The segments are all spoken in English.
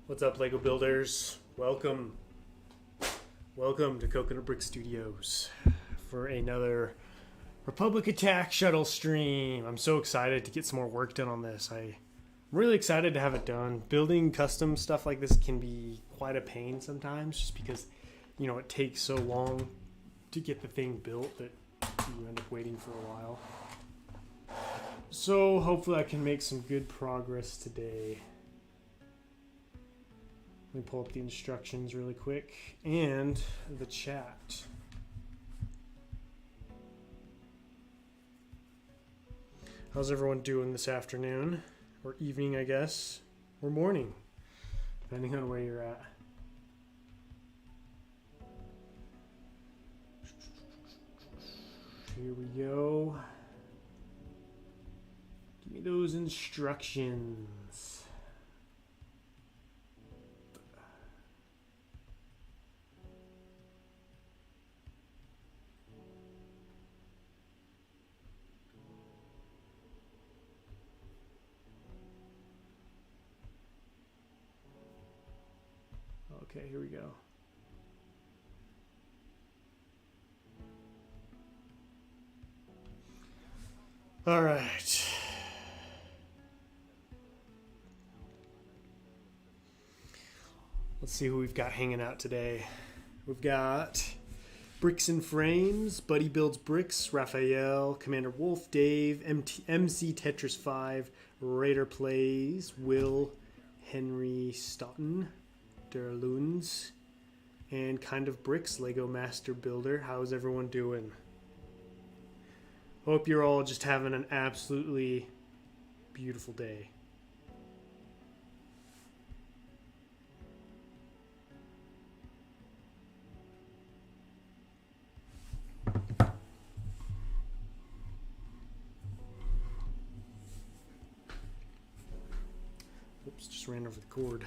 What's up, Lego builders? Welcome to Coconut Brick Studios for another Republic Attack Shuttle stream. I'm so excited to get some more work done on this. I'm really excited to have it done. Building custom stuff like this can be quite a pain sometimes, just because, you know, it takes so long to get the thing built that you end up waiting for a while. So hopefully I can make some good progress today. Let me pull up the instructions really quick and the chat. How's everyone doing this afternoon? Or evening, I guess? Or morning, depending on where you're at. Here we go. Give me those instructions. Okay, here we go. All right. Let's see who we've got hanging out today. We've got Bricks and Frames, Buddy Builds Bricks, Raphael, Commander Wolf, Dave, MC Tetris 5, Raider Plays, Will, Henry Stoughton, Derloons, and Kind of Bricks, Lego Master Builder. How's everyone doing? Hope you're all just having an absolutely beautiful day. Oops, just ran over the cord.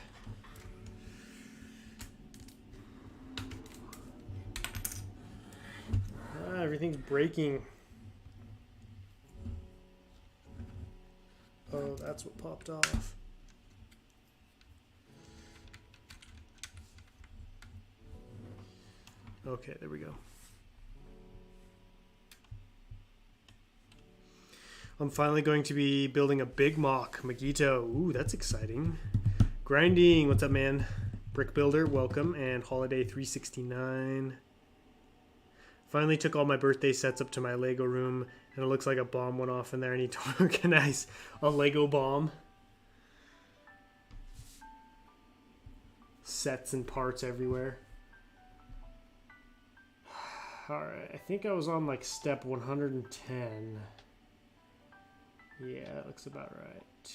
Everything's breaking. Oh, that's what popped off. Okay, there we go. I'm finally going to be building a big mock. Magito. Ooh, that's exciting. Grinding. What's up, man? Brick Builder, welcome. And Holiday 369. Finally took all my birthday sets up to my Lego room, and it looks like a bomb went off in there. I need to organize a Lego bomb. Sets and parts everywhere. Alright, I think I was on like step 110. Yeah, that looks about right.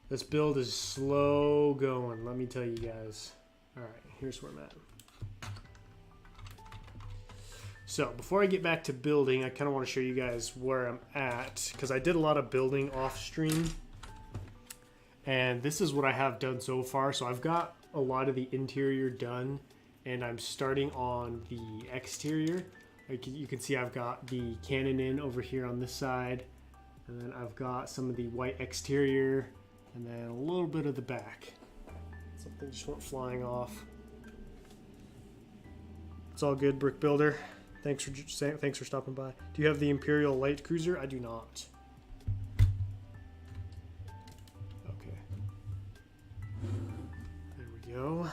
This build is slow going, let me tell you guys. Alright, here's where I'm at. So before I get back to building, I kind of want to show you guys where I'm at, because I did a lot of building off stream, and this is what I have done so far. So I've got a lot of the interior done, and I'm starting on the exterior. Like you can see, I've got the cannon in over here on this side, and then I've got some of the white exterior, and then a little bit of the back. Something just went flying off. It's all good, Brick Builder. Thanks for stopping by. Do you have the Imperial Light Cruiser? I do not. Okay. There we go.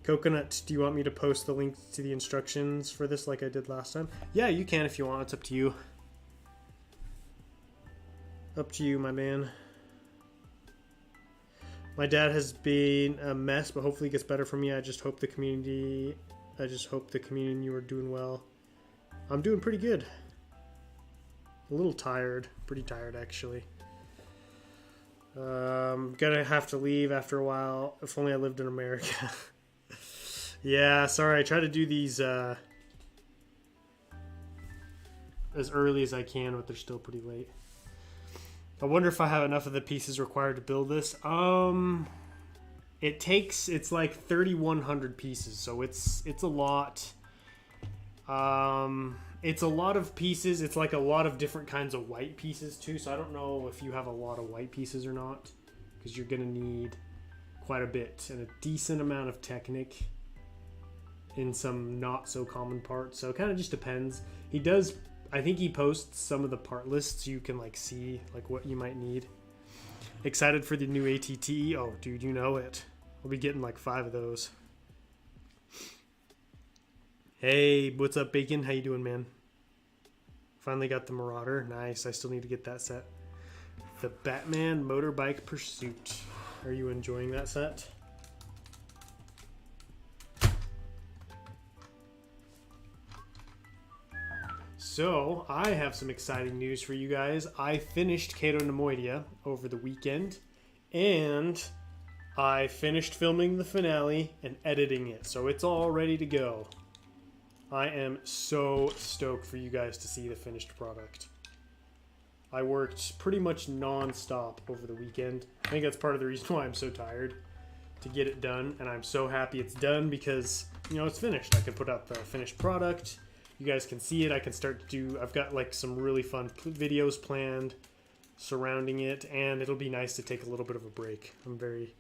Coconut, do you want me to post the link to the instructions for this like I did last time? Yeah, you can if you want. It's up to you. Up to you, my man. My dad has been a mess, but hopefully it gets better for me. I just hope the community and you are doing well. I'm doing pretty good. A little tired. Pretty tired, actually. Gonna have to leave after a while. If only I lived in America. Yeah, sorry. I try to do these as early as I can, but they're still pretty late. I wonder if I have enough of the pieces required to build this. It's like 3,100 pieces, so it's a lot. It's a lot of pieces. It's like a lot of different kinds of white pieces too. So I don't know if you have a lot of white pieces or not, because you're gonna need quite a bit and a decent amount of Technic in some not so common parts. So it kind of just depends. He does, I think he posts some of the part lists. You can like see like what you might need. Excited for the new ATT. Oh dude, you know it. We'll be getting like 5 of those. Hey, what's up, Bacon? How you doing, man? Finally got the Marauder. Nice. I still need to get that set. The Batman Motorbike Pursuit. Are you enjoying that set? So, I have some exciting news for you guys. I finished Cato Nemoidia over the weekend, and I finished filming the finale and editing it, so it's all ready to go. I am so stoked for you guys to see the finished product. I worked pretty much non-stop over the weekend. I think that's part of the reason why I'm so tired, to get it done, and I'm so happy it's done because, you know, it's finished. I can put out the finished product. You guys can see it. I can start to do, I've got like some really fun videos planned surrounding it, and it'll be nice to take a little bit of a break. I'm very,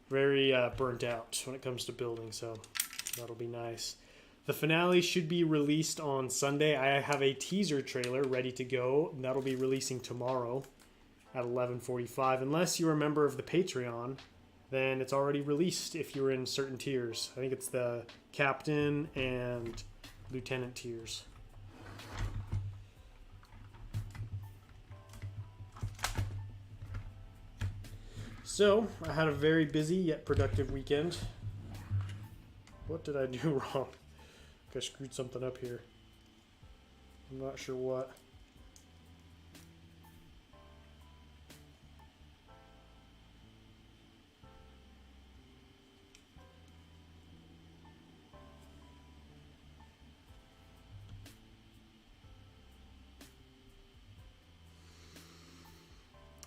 very burnt out when it comes to building, so that'll be nice. The finale should be released on Sunday. I have a teaser trailer ready to go, and that'll be releasing tomorrow at 11:45. Unless you're a member of the Patreon, then it's already released if you're in certain tiers. I think it's the Captain and Lieutenant tiers. So, I had a very busy yet productive weekend. What did I do wrong? I screwed something up here. I'm not sure what.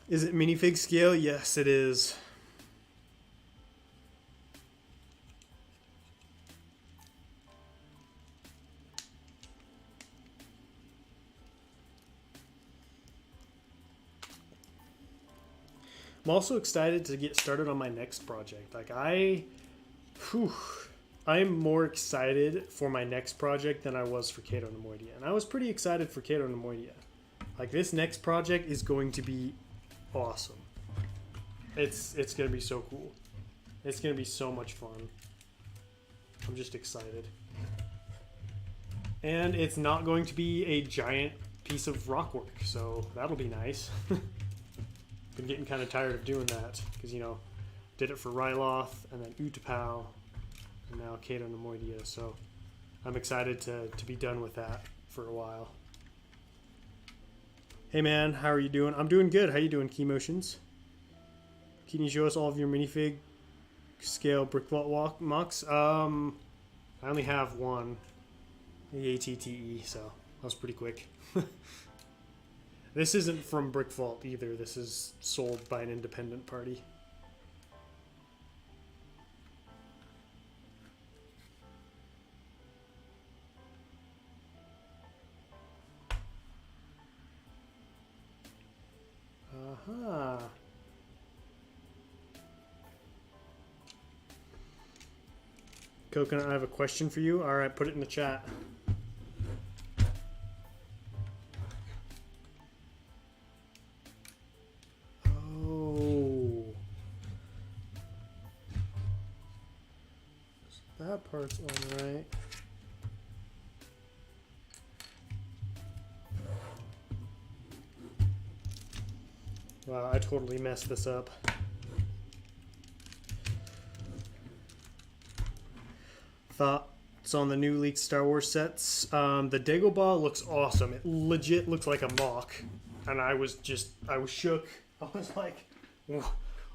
Is it minifig scale? Yes, it is. I'm also excited to get started on my next project. Like I'm more excited for my next project than I was for Cato Nemoidia. And I was pretty excited for Cato Nemoidia. Like this next project is going to be awesome. It's going to be so cool. It's going to be so much fun. I'm just excited. And it's not going to be a giant piece of rock work, so that'll be nice. Been getting kind of tired of doing that because, you know, did it for Ryloth and then Utapau and now Cato Nemoidia, so I'm excited to be done with that for a while. Hey man, how are you doing? I'm doing good. How you doing, Key Motions? Can you show us all of your minifig scale brick vault mocks? I only have one, the ATTE, so that was pretty quick. This isn't from Brick Vault either. This is sold by an independent party. Aha. Coconut, I have a question for you. All right, put it in the chat. That part's all right. Wow, I totally messed this up. Thoughts on the new leaked Star Wars sets? The Dagobah looks awesome. It legit looks like a mock. And I was shook. I was like,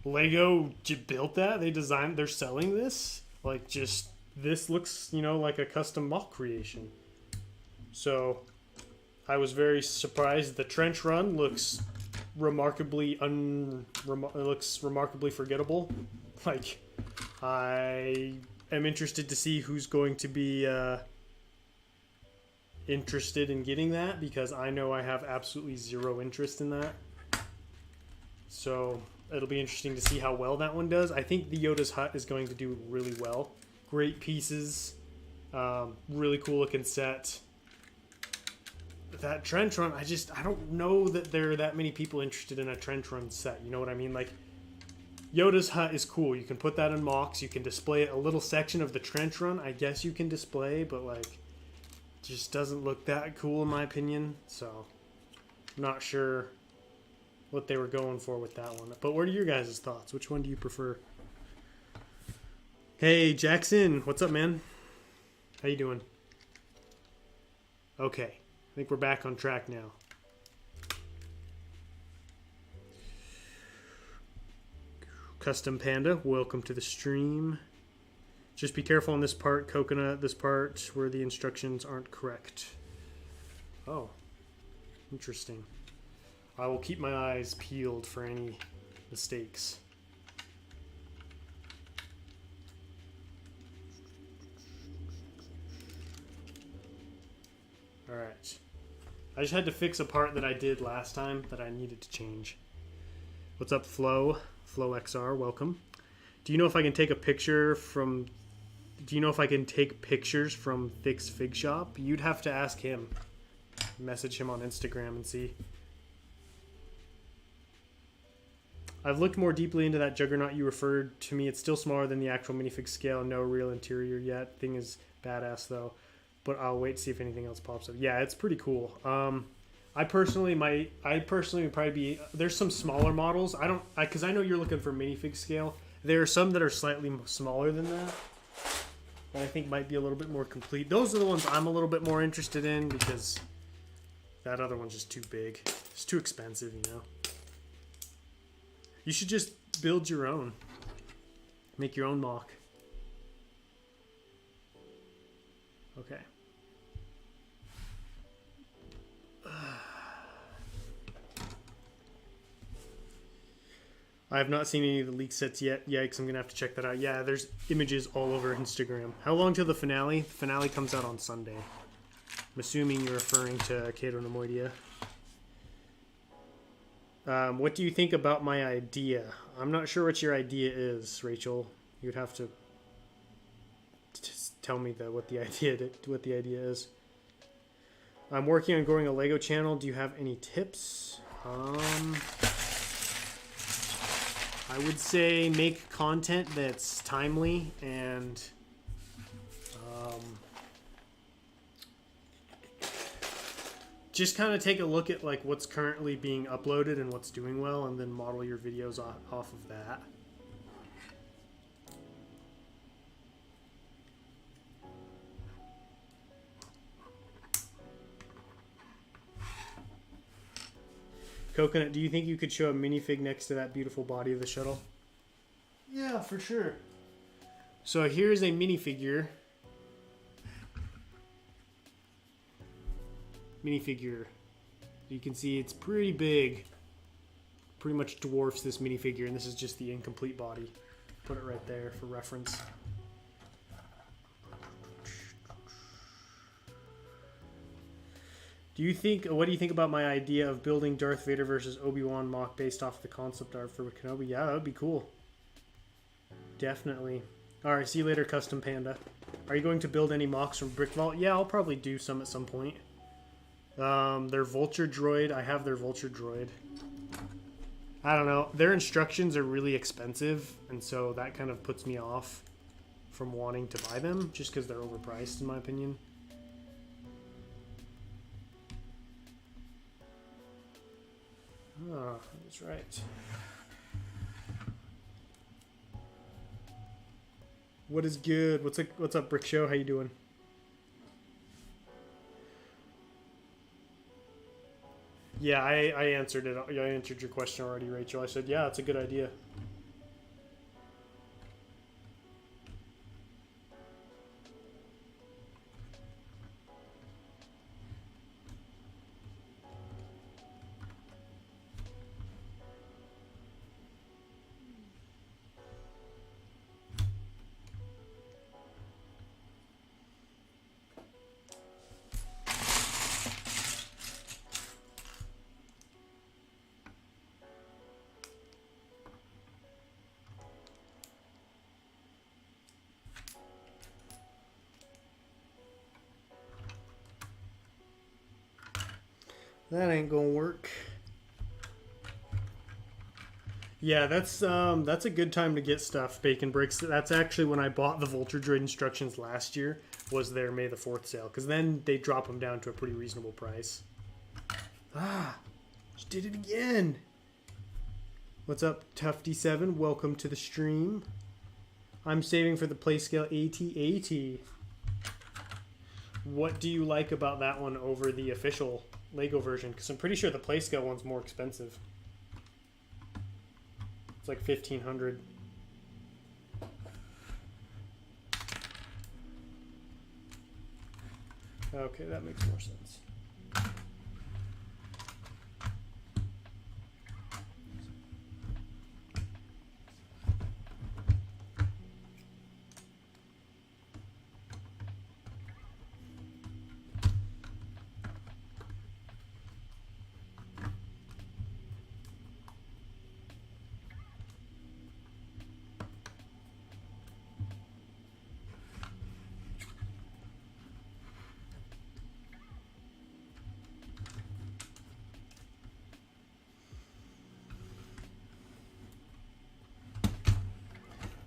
Lego built that? They're selling this? Like, just, this looks, you know, like a custom mock creation. So, I was very surprised. The trench run looks remarkably forgettable. Like, I am interested to see who's going to be interested in getting that because I know I have absolutely zero interest in that. So it'll be interesting to see how well that one does. I think the Yoda's hut is going to do really well. Great pieces. Really cool looking set. That trench run, I don't know that there are that many people interested in a trench run set. You know what I mean? Like, Yoda's hut is cool. You can put that in mocks. You can display it. A little section of the trench run, I guess you can display, but like, just doesn't look that cool in my opinion. So, I'm not sure what they were going for with that one. But what are your guys' thoughts? Which one do you prefer? Hey, Jackson. What's up, man? How you doing? Okay. I think we're back on track now. Custom Panda, welcome to the stream. Just be careful on this part, Coconut, this part where the instructions aren't correct. Oh, interesting. I will keep my eyes peeled for any mistakes. Alright. I just had to fix a part that I did last time that I needed to change. What's up, Flo? Flo XR, welcome. Do you know if I can take a picture from... Do you know if I can take pictures from Thick's Fig Shop? You'd have to ask him. Message him on Instagram and see. I've looked more deeply into that Juggernaut you referred to me. It's still smaller than the actual minifig scale. No real interior yet. Thing is badass though. But I'll wait to see if anything else pops up. Yeah, it's pretty cool. I personally would probably be... There's some smaller models. Because I know you're looking for minifig scale. There are some that are slightly smaller than that. That I think might be a little bit more complete. Those are the ones I'm a little bit more interested in because that other one's just too big. It's too expensive, you know. You should just build your own. Make your own mock. Okay. I have not seen any of the leak sets yet. Yikes, I'm going to have to check that out. Yeah, there's images all over Instagram. How long till the finale? The finale comes out on Sunday. I'm assuming you're referring to Kato Nemoidia. What do you think about my idea? I'm not sure what your idea is, Rachel. You'd have to just tell me what the idea is. I'm working on growing a Lego channel. Do you have any tips? I would say make content that's timely and just kind of take a look at like what's currently being uploaded and what's doing well, and then model your videos off of that. Coconut, do you think you could show a minifig next to that beautiful body of the shuttle? Yeah, for sure. So here's a minifigure. You can see it's pretty big. Pretty much dwarfs this minifigure, and this is just the incomplete body. Put it right there for reference. What do you think about my idea of building Darth Vader versus Obi-Wan mock based off the concept art for Kenobi? Yeah, that would be cool. Definitely. Alright, see you later, Custom Panda. Are you going to build any mocks from Brick Vault? Yeah, I'll probably do some at some point. Their Vulture Droid. I have their Vulture Droid. I don't know. Their instructions are really expensive, and so that kind of puts me off from wanting to buy them, just because they're overpriced, in my opinion. Oh, that's right. What is good? What's up, Brick Show? How you doing? Yeah, I answered it. I answered your question already, Rachel. I said, yeah, it's a good idea. That ain't gonna work. Yeah, that's a good time to get stuff. Bacon Bricks. That's actually when I bought the Vulture Droid instructions last year. Was their May the 4th sale, because then they drop them down to a pretty reasonable price. Ah, just did it again. What's up, Tufty7? Welcome to the stream. I'm saving for the Playscale AT-AT. What do you like about that one over the official Lego version? Because I'm pretty sure the Playscale one's more expensive. It's like $1,500. Okay, that makes more sense.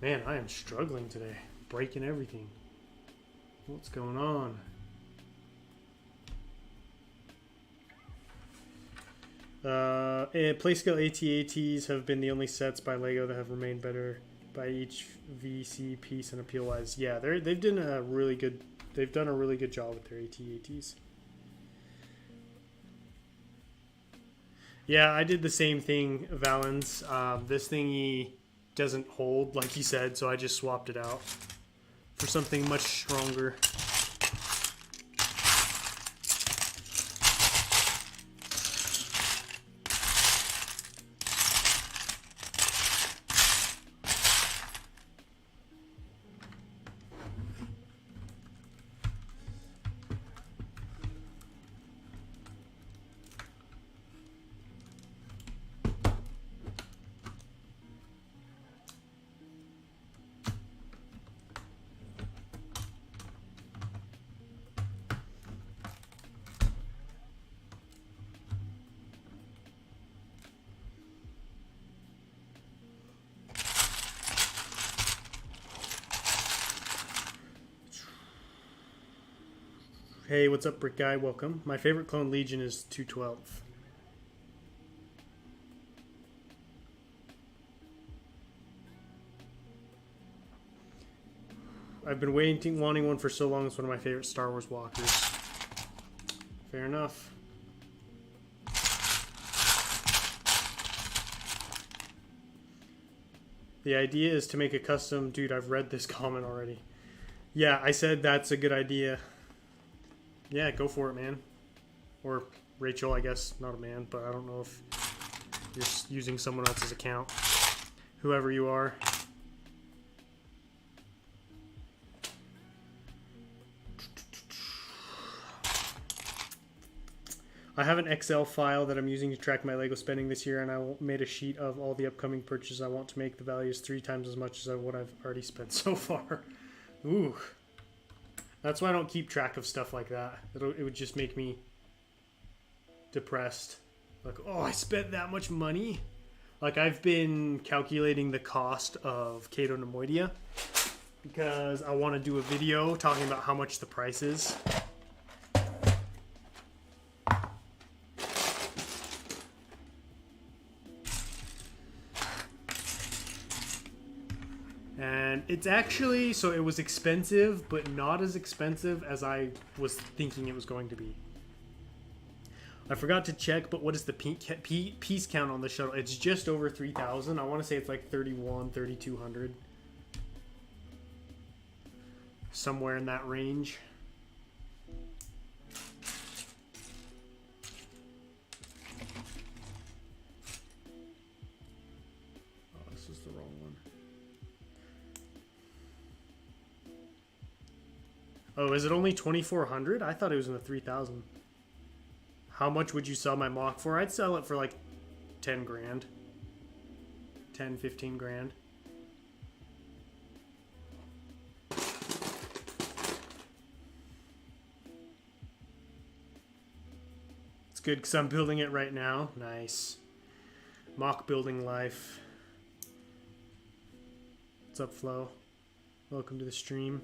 Man, I am struggling today. Breaking everything. What's going on? Playscale AT-ATs have been the only sets by LEGO that have remained better by each VC piece and appeal-wise. Yeah, they've done a really good job with their AT-ATs. Yeah, I did the same thing, Valens. This thingy doesn't hold, like he said, so I just swapped it out for something much stronger. Hey, what's up, Brick Guy? Welcome. My favorite clone Legion is 212. I've been wanting one for so long. It's one of my favorite Star Wars walkers. Fair enough. The idea is to make a custom... Dude, I've read this comment already. Yeah, I said that's a good idea. Yeah, go for it, man. Or Rachel, I guess. Not a man, but I don't know if you're using someone else's account. Whoever you are. I have an Excel file that I'm using to track my LEGO spending this year, and I made a sheet of all the upcoming purchases I want to make. The value is 3 times as much as what I've already spent so far. Ooh. That's why I don't keep track of stuff like that. It would just make me depressed. Like, oh, I spent that much money? Like, I've been calculating the cost of Cato Nemoidia because I want to do a video talking about how much the price is. And it's actually, so it was expensive, but not as expensive as I was thinking it was going to be. I forgot to check, but what is the piece count on the shuttle? It's just over 3,000. I want to say it's like 3,200. Somewhere in that range. Oh, this is the wrong one. Oh, is it only 2,400? I thought it was in the 3,000. How much would you sell my mock for? I'd sell it for like 10 grand. 10, 15 grand. It's It's good because I'm building it right now. Nice. Mock building life. What's up, Flo? Welcome to the stream.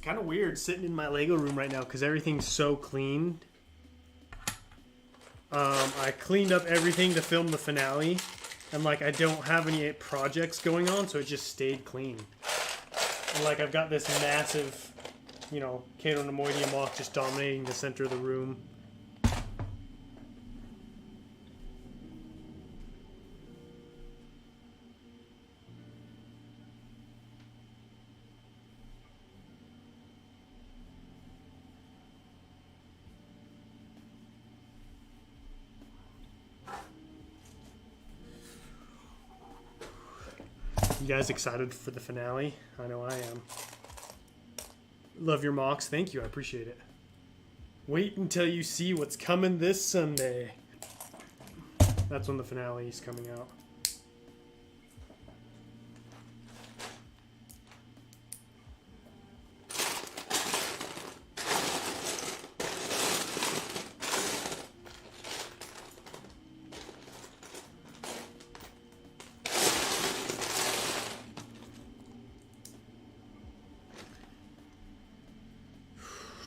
Kind of weird sitting in my Lego room right now because everything's so clean. I cleaned up everything to film the finale, and like I don't have any projects going on, so it just stayed clean. And like I've got this massive, you know, Cato Nemoidia mock just dominating the center of the room. You guys excited for the finale? I know I am. Love your mocks. Thank you. I appreciate it. Wait until you see what's coming this Sunday. That's when the finale is coming out.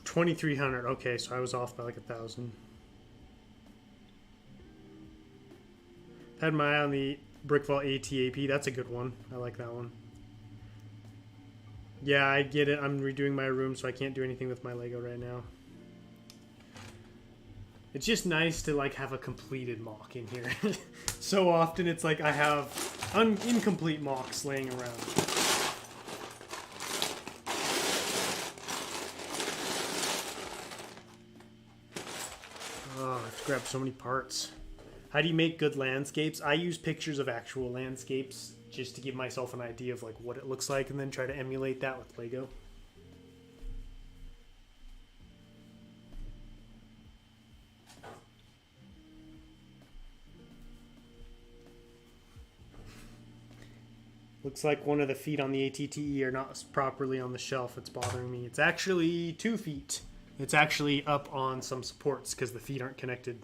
$2,300. Okay, so I was off by like 1,000. Had my eye on the Brickvault ATAP. That's a good one. I like that one. Yeah, I get it. I'm redoing my room, so I can't do anything with my Lego right now. It's just nice to like have a completed mock in here. So often it's like I have incomplete mocks laying around. Oh, I have to grab so many parts. How do you make good landscapes? I use pictures of actual landscapes just to give myself an idea of like what it looks like and then try to emulate that with Lego. Looks like one of the feet on the ATTE are not properly on the shelf. It's bothering me. It's actually 2 feet. It's actually up on some supports because the feet aren't connected.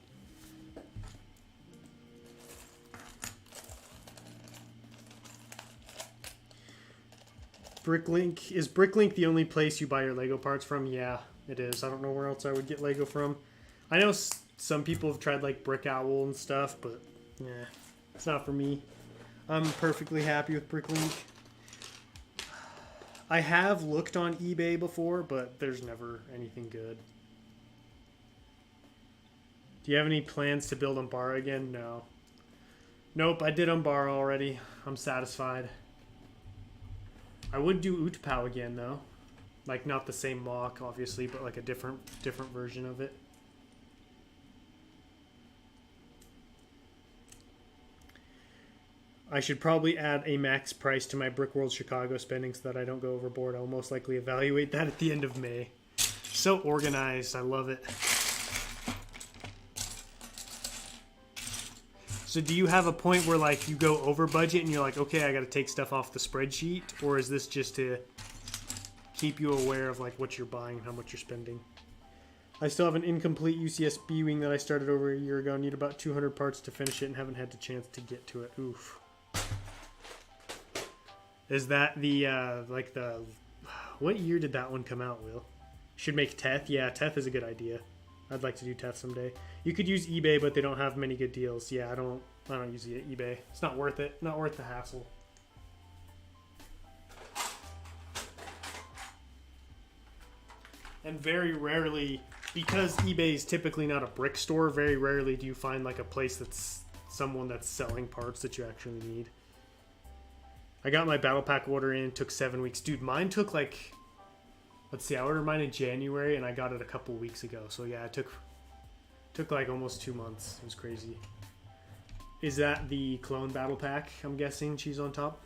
Bricklink. Is Bricklink the only place you buy your Lego parts from? Yeah, it is. I don't know where else I would get Lego from. I know some people have tried like Brick Owl and stuff, but yeah, it's not for me. I'm perfectly happy with Bricklink. I have looked on eBay before, but there's never anything good. Do you have any plans to build Umbara again? No. Nope, I did Umbara already. I'm satisfied. I would do Utpau again, though. Like, not the same mock, obviously, but like a different version of it. I should probably add a max price to my Brickworld Chicago spending so that I don't go overboard. I'll most likely evaluate that at the end of May. So organized. I love it. So do you have a point where like you go over budget and you're like, okay, I got to take stuff off the spreadsheet? Or is this just to keep you aware of like what you're buying and how much you're spending? I still have an incomplete UCS B-Wing that I started over a year ago. Need about 200 parts to finish it and haven't had the chance to get to it. Oof. Is that the, like the... What year did that one come out, Will? Should make Teth? Yeah, Teth is a good idea. I'd like to do Teth someday. You could use eBay, but they don't have many good deals. Yeah, I don't use eBay. It's not worth it. Not worth the hassle. And very rarely, because eBay is typically not a brick store, very rarely do you find like a place that's someone that's selling parts that you actually need. I got my battle pack order in. It took 7 weeks. Dude, mine took like... Let's see, I ordered mine in January and I got it a couple weeks ago. So yeah, it took like almost 2 months. It was crazy. Is that the clone battle pack? I'm guessing she's on top.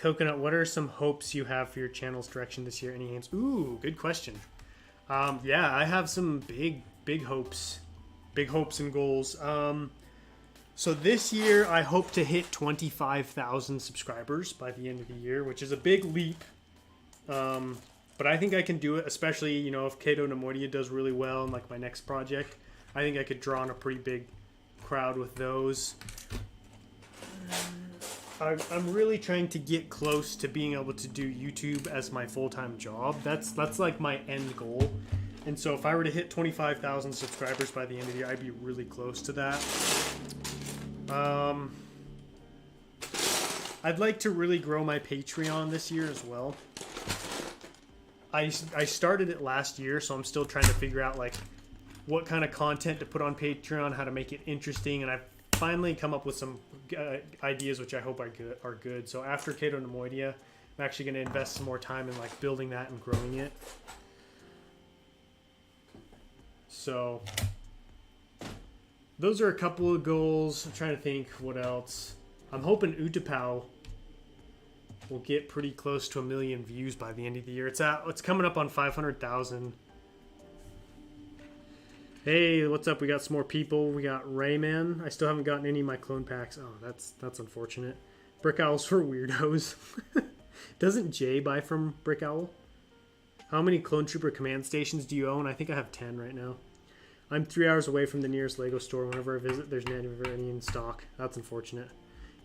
Coconut, what are some hopes you have for your channel's direction this year? Any aims? Ooh, good question. Yeah, I have some big hopes. Big hopes and goals. So this year, I hope to hit 25,000 subscribers by the end of the year, which is a big leap. But I think I can do it, especially, you know, if Kato Nemoidia does really well in like my next project. I think I could draw on a pretty big crowd with those. I'm really trying to get close to being able to do YouTube as my full-time job. That's like my end goal. And so if I were to hit 25,000 subscribers by the end of the year, I'd be really close to that. I'd like to really grow my Patreon this year as well. I started it last year, so I'm still trying to figure out like what kind of content to put on Patreon, how to make it interesting, and I've finally come up with some ideas which I hope are good. So after Kato Nemoidia, I'm actually going to invest some more time in like building that and growing it. So those are a couple of goals. I'm trying to think what else. I'm hoping Utapau will get pretty close to 1 million views by the end of the year. It's coming up on 500,000. Hey, what's up? We got some more people. We got Rayman. I still haven't gotten any of my clone packs. Oh, that's unfortunate. Brick Owls for weirdos. Doesn't Jay buy from Brick Owl? How many Clone Trooper command stations do you own? I think I have 10 right now. I'm 3 hours away from the nearest Lego store. Whenever I visit, there's never any in stock. That's unfortunate.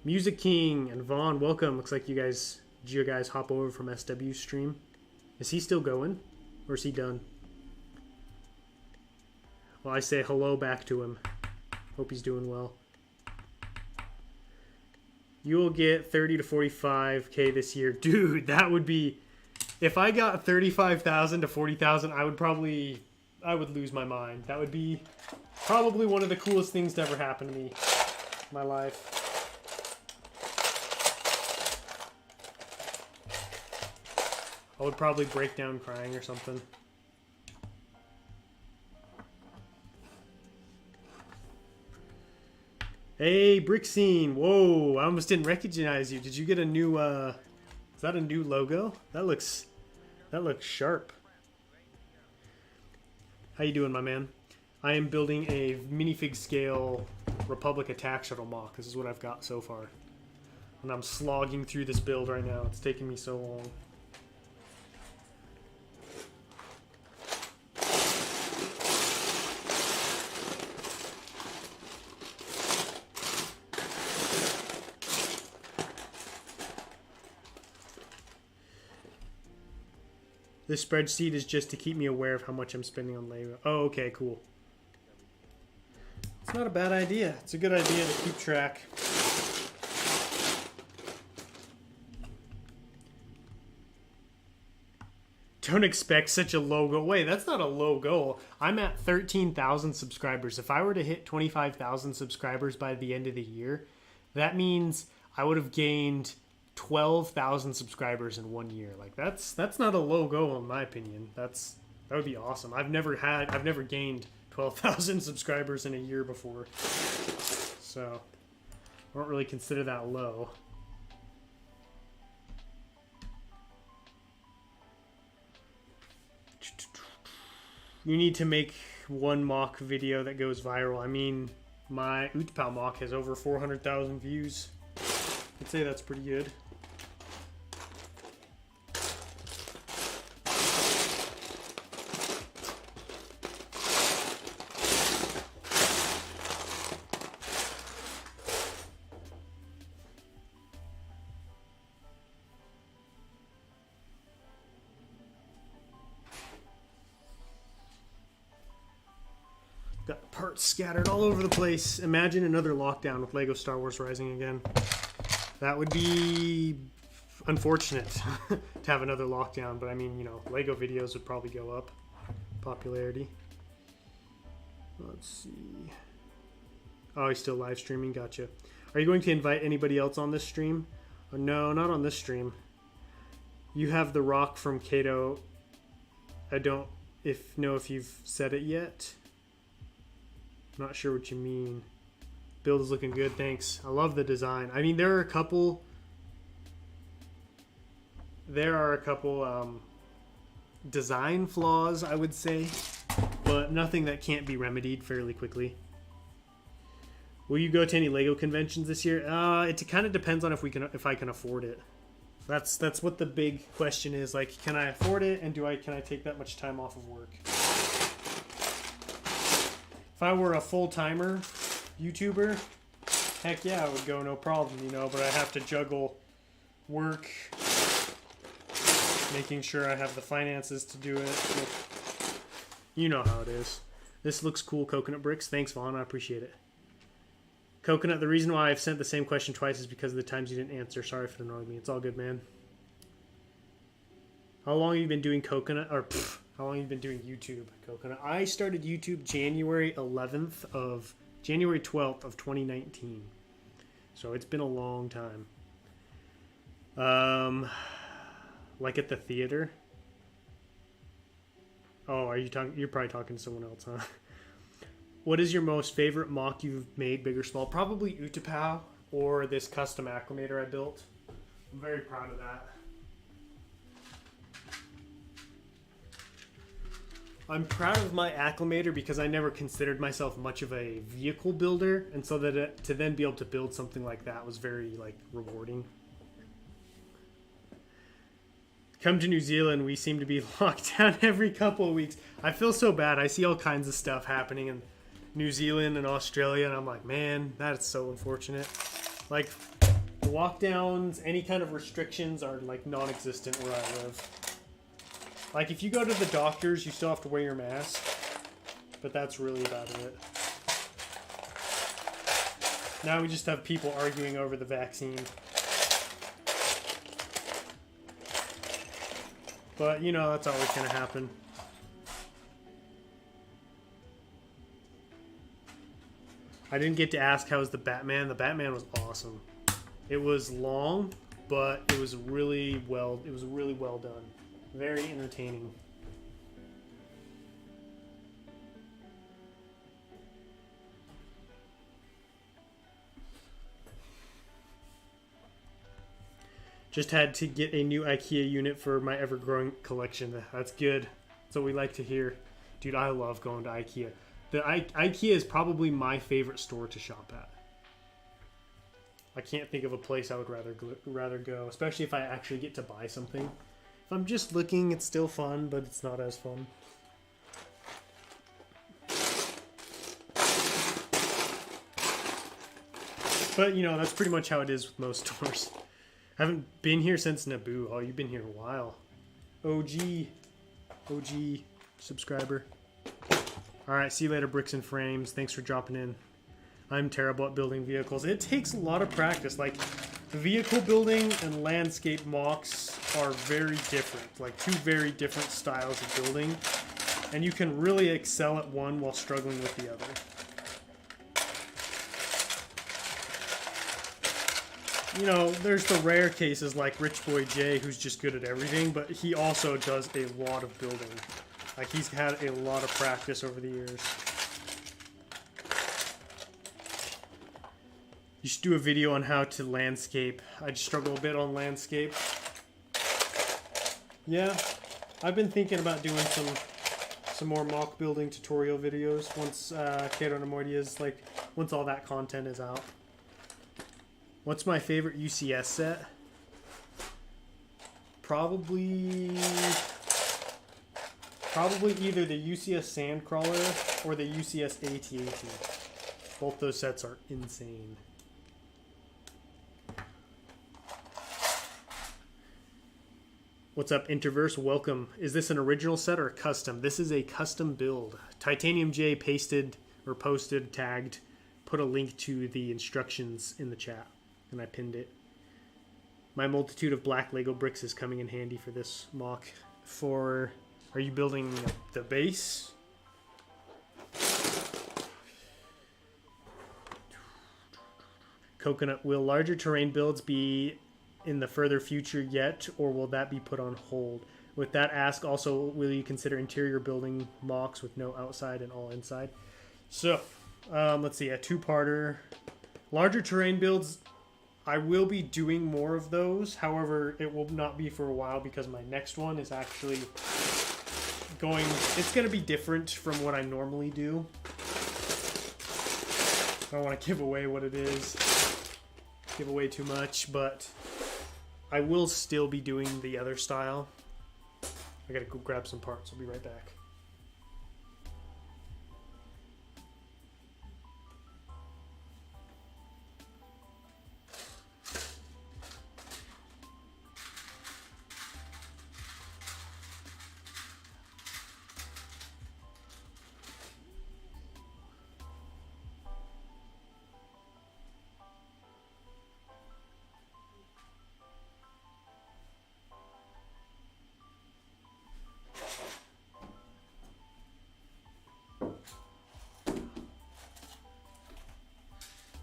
Music King and Vaughn, welcome. Looks like you guys hop over from SW stream. Is he still going? Or is he done? Well, I say hello back to him. Hope he's doing well. You will get 30 to 45K this year. Dude, that would be... If I got 35,000 to 40,000, I would lose my mind. That would be probably one of the coolest things to ever happen to me in my life. I would probably break down crying or something. Hey, Brick Scene. Whoa, I almost didn't recognize you. Did you get a new, is that a new logo? That looks sharp. How you doing, my man? I am building a minifig scale Republic Attack Shuttle mock. This is what I've got so far. And I'm slogging through this build right now. It's taking me so long. This spreadsheet is just to keep me aware of how much I'm spending on Lego. Oh, okay, cool. It's not a bad idea. It's a good idea to keep track. Don't expect such a low goal. Wait, that's not a low goal. I'm at 13,000 subscribers. If I were to hit 25,000 subscribers by the end of the year, that means I would have gained 12,000 subscribers in 1 year. Like that's not a low goal in my opinion. That would be awesome. I've never gained 12,000 subscribers in a year before. So I don't really consider that low. You need to make one mock video that goes viral. I mean, my Utapau mock has over 400,000 views. I'd say that's pretty good. Got parts scattered all over the place. Imagine another lockdown with Lego Star Wars Rising again. That would be unfortunate to have another lockdown, but I mean, you know, Lego videos would probably go up popularity. Let's see. Oh, he's still live streaming. Gotcha. Are you going to invite anybody else on this stream? Oh, no, not on this stream. You have the rock from Kato. I don't know if you've said it yet. Not sure what you mean. Build is looking good, thanks. I love the design. I mean, there are a couple there are a couple design flaws, I would say, but nothing that can't be remedied fairly quickly. Will you go to any Lego conventions this year? It kind of depends on if I can afford it. That's what the big question is. Like, can I afford it, and can I take that much time off of work? If I were a full-timer YouTuber, heck yeah, I would go, no problem, you know. But I have to juggle work, making sure I have the finances to do it. You know how it is. This looks cool, coconut bricks. Thanks, Vaughn. I appreciate it. Coconut, the reason why I've sent the same question twice is because of the times you didn't answer. Sorry for annoying me. It's all good, man. How long have you been doing Coconut? Or, how long have you been doing YouTube, Coconut? I started YouTube January 12th of 2019. So it's been a long time. Like at the theater? Oh, are you talking? You're probably talking to someone else, huh? What is your most favorite mock you've made, big or small? Probably Utapau or this custom acclimator I built. I'm very proud of that. I'm proud of my acclimator because I never considered myself much of a vehicle builder, and so that to then be able to build something like that was very rewarding. Come to New Zealand, we seem to be locked down every couple of weeks. I feel so bad. I see all kinds of stuff happening in New Zealand and Australia, and I'm like, man, that is so unfortunate. Like, lockdowns, any kind of restrictions are non-existent where I live. Like, if you go to the doctors, you still have to wear your mask, but that's really about it. Now we just have people arguing over the vaccine. But, you know, that's always going to happen. I didn't get to ask how was the Batman. The Batman was awesome. It was long, but it was really well done. Very entertaining. Just had to get a new IKEA unit for my ever-growing collection. That's good. That's what we like to hear. Dude, I love going to IKEA. IKEA is probably my favorite store to shop at. I can't think of a place I would rather go, especially if I actually get to buy something. If I'm just looking, it's still fun, but it's not as fun. But, you know, that's pretty much how it is with most stores. I haven't been here since Naboo. Oh, you've been here a while. OG subscriber. Alright, see you later, Bricks and Frames. Thanks for dropping in. I'm terrible at building vehicles. It takes a lot of practice. Like, vehicle building and landscape mocks are very different. Like, two very different styles of building. And you can really excel at one while struggling with the other. You know, there's the rare cases like Rich Boy J, who's just good at everything, but he also does a lot of building. Like, he's had a lot of practice over the years. You should do a video on how to landscape. I just struggle a bit on landscape. Yeah, I've been thinking about doing some more mock building tutorial videos once Kato Nemoidia's, once all that content is out. What's my favorite UCS set? Probably either the UCS Sandcrawler or the UCS AT-AT. Both those sets are insane. What's up, Interverse? Welcome. Is this an original set or a custom? This is a custom build. Titanium J pasted or posted, tagged, put a link to the instructions in the chat. And I pinned it. My multitude of black Lego bricks is coming in handy for this mock. Are you building the base? Coconut, will larger terrain builds be in the further future yet, or will that be put on hold? With that ask, also, will you consider interior building mocks with no outside and all inside? So, let's see, a two-parter. Larger terrain builds, I will be doing more of those. However, it will not be for a while because my next one is actually it's going to be different from what I normally do. I don't want to give away what it is, give away too much, but I will still be doing the other style. I gotta go grab some parts. I'll be right back.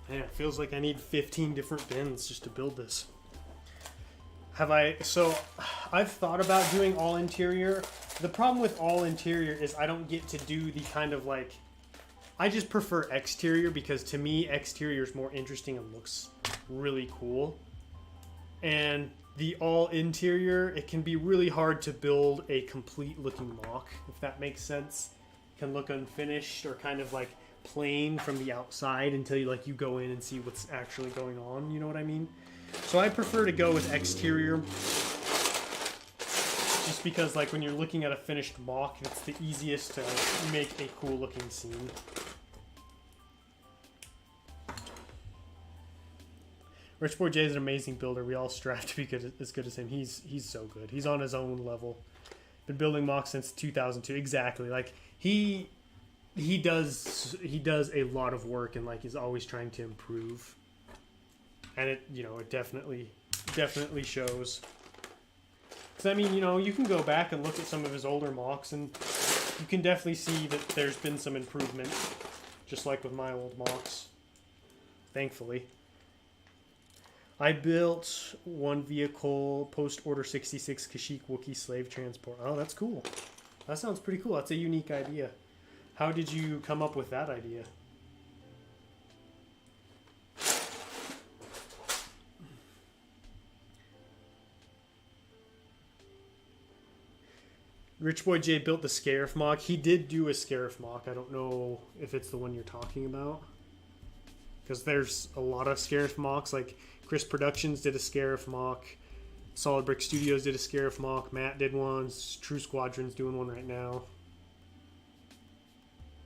Man, it feels like I need 15 different bins just to build this. So I've thought about doing all interior. The problem with all interior is I don't get to do the kind of like, I just prefer exterior because to me exterior is more interesting and looks really cool. And the all interior, it can be really hard to build a complete looking mock, if that makes sense. It can look unfinished or kind of like plain from the outside until you go in and see what's actually going on, you know what I mean? So I prefer to go with exterior just because like when you're looking at a finished mock, it's the easiest to make a cool looking scene. Rich Boy J is an amazing builder. We all strive to be as good as him. He's so good. He's on his own level. Been building mocks since 2002. Exactly. Like he does a lot of work and like is always trying to improve, and it definitely shows. Because I mean, you can go back and look at some of his older mocks and you can definitely see that there's been some improvement, just like with my old mocks, thankfully. I built one vehicle post Order 66 Kashyyyk Wookiee slave transport. Oh, that's cool. That sounds pretty cool. That's a unique idea. How did you come up with that idea? Rich Boy J built the Scarif mock. He did do a Scarif mock. I don't know if it's the one you're talking about, because there's a lot of Scarif mocks. Like Chris Productions did a Scarif mock. Solid Brick Studios did a Scarif mock. Matt did one. True Squadron's doing one right now.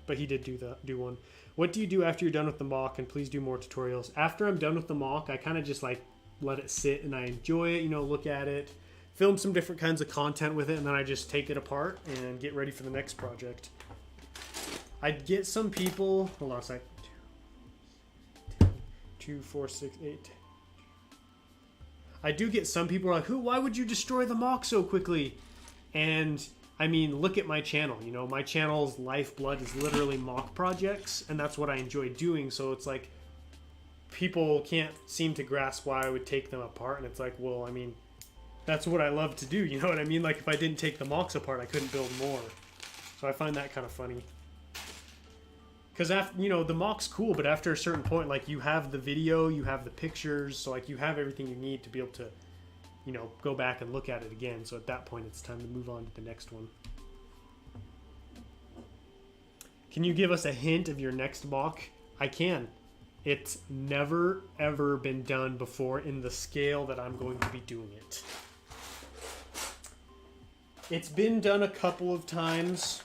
But he did do one. What do you do after you're done with the mock? And please do more tutorials. After I'm done with the mock, I kind of just like let it sit and I enjoy it, look at it, film some different kinds of content with it, and then I just take it apart and get ready for the next project. I'd get some people, hold on a sec. 2, 4, 6, 8. I do get some people who are like, why would you destroy the mock so quickly? And I mean, look at my channel. My channel's lifeblood is literally mock projects, and that's what I enjoy doing. So it's like people can't seem to grasp why I would take them apart, and it's like, well, I mean, that's what I love to do. You know what I mean? Like if I didn't take the mocks apart, I couldn't build more. So I find that kind of funny. Because after the mock's cool, but after a certain point, like you have the video, you have the pictures, so like you have everything you need to be able to go back and look at it again. So at that point, it's time to move on to the next one. Can you give us a hint of your next mock? I can. It's never, ever been done before in the scale that I'm going to be doing it. It's been done a couple of times,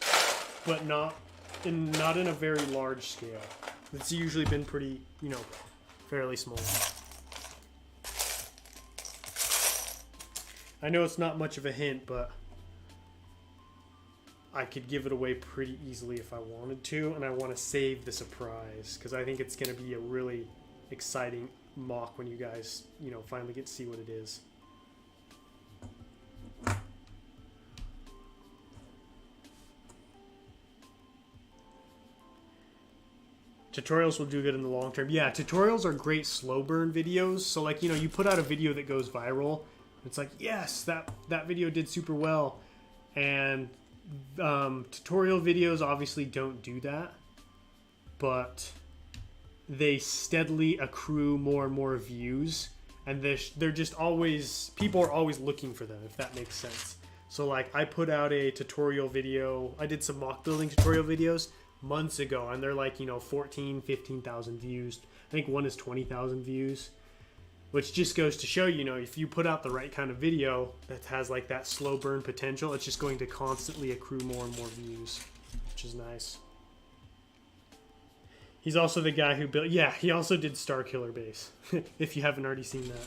but not in a very large scale. It's usually been pretty, fairly small. I know it's not much of a hint, but I could give it away pretty easily if I wanted to, and I want to save the surprise because I think it's going to be a really exciting mock when you guys, finally get to see what it is. Tutorials will do good in the long term. Yeah, tutorials are great slow burn videos. So like, you put out a video that goes viral. It's like, yes, that video did super well. And tutorial videos obviously don't do that. But they steadily accrue more and more views and they're just always, people are always looking for them, if that makes sense. So like I put out a tutorial video, I did some mock building tutorial videos months ago, and they're like, you know, 15,000 views. I think one is 20,000 views, which just goes to show, you know, if you put out the right kind of video that has like that slow burn potential, it's just going to constantly accrue more and more views, which is nice. He's also the guy who built, yeah, he also did Starkiller Base, if you haven't already seen that.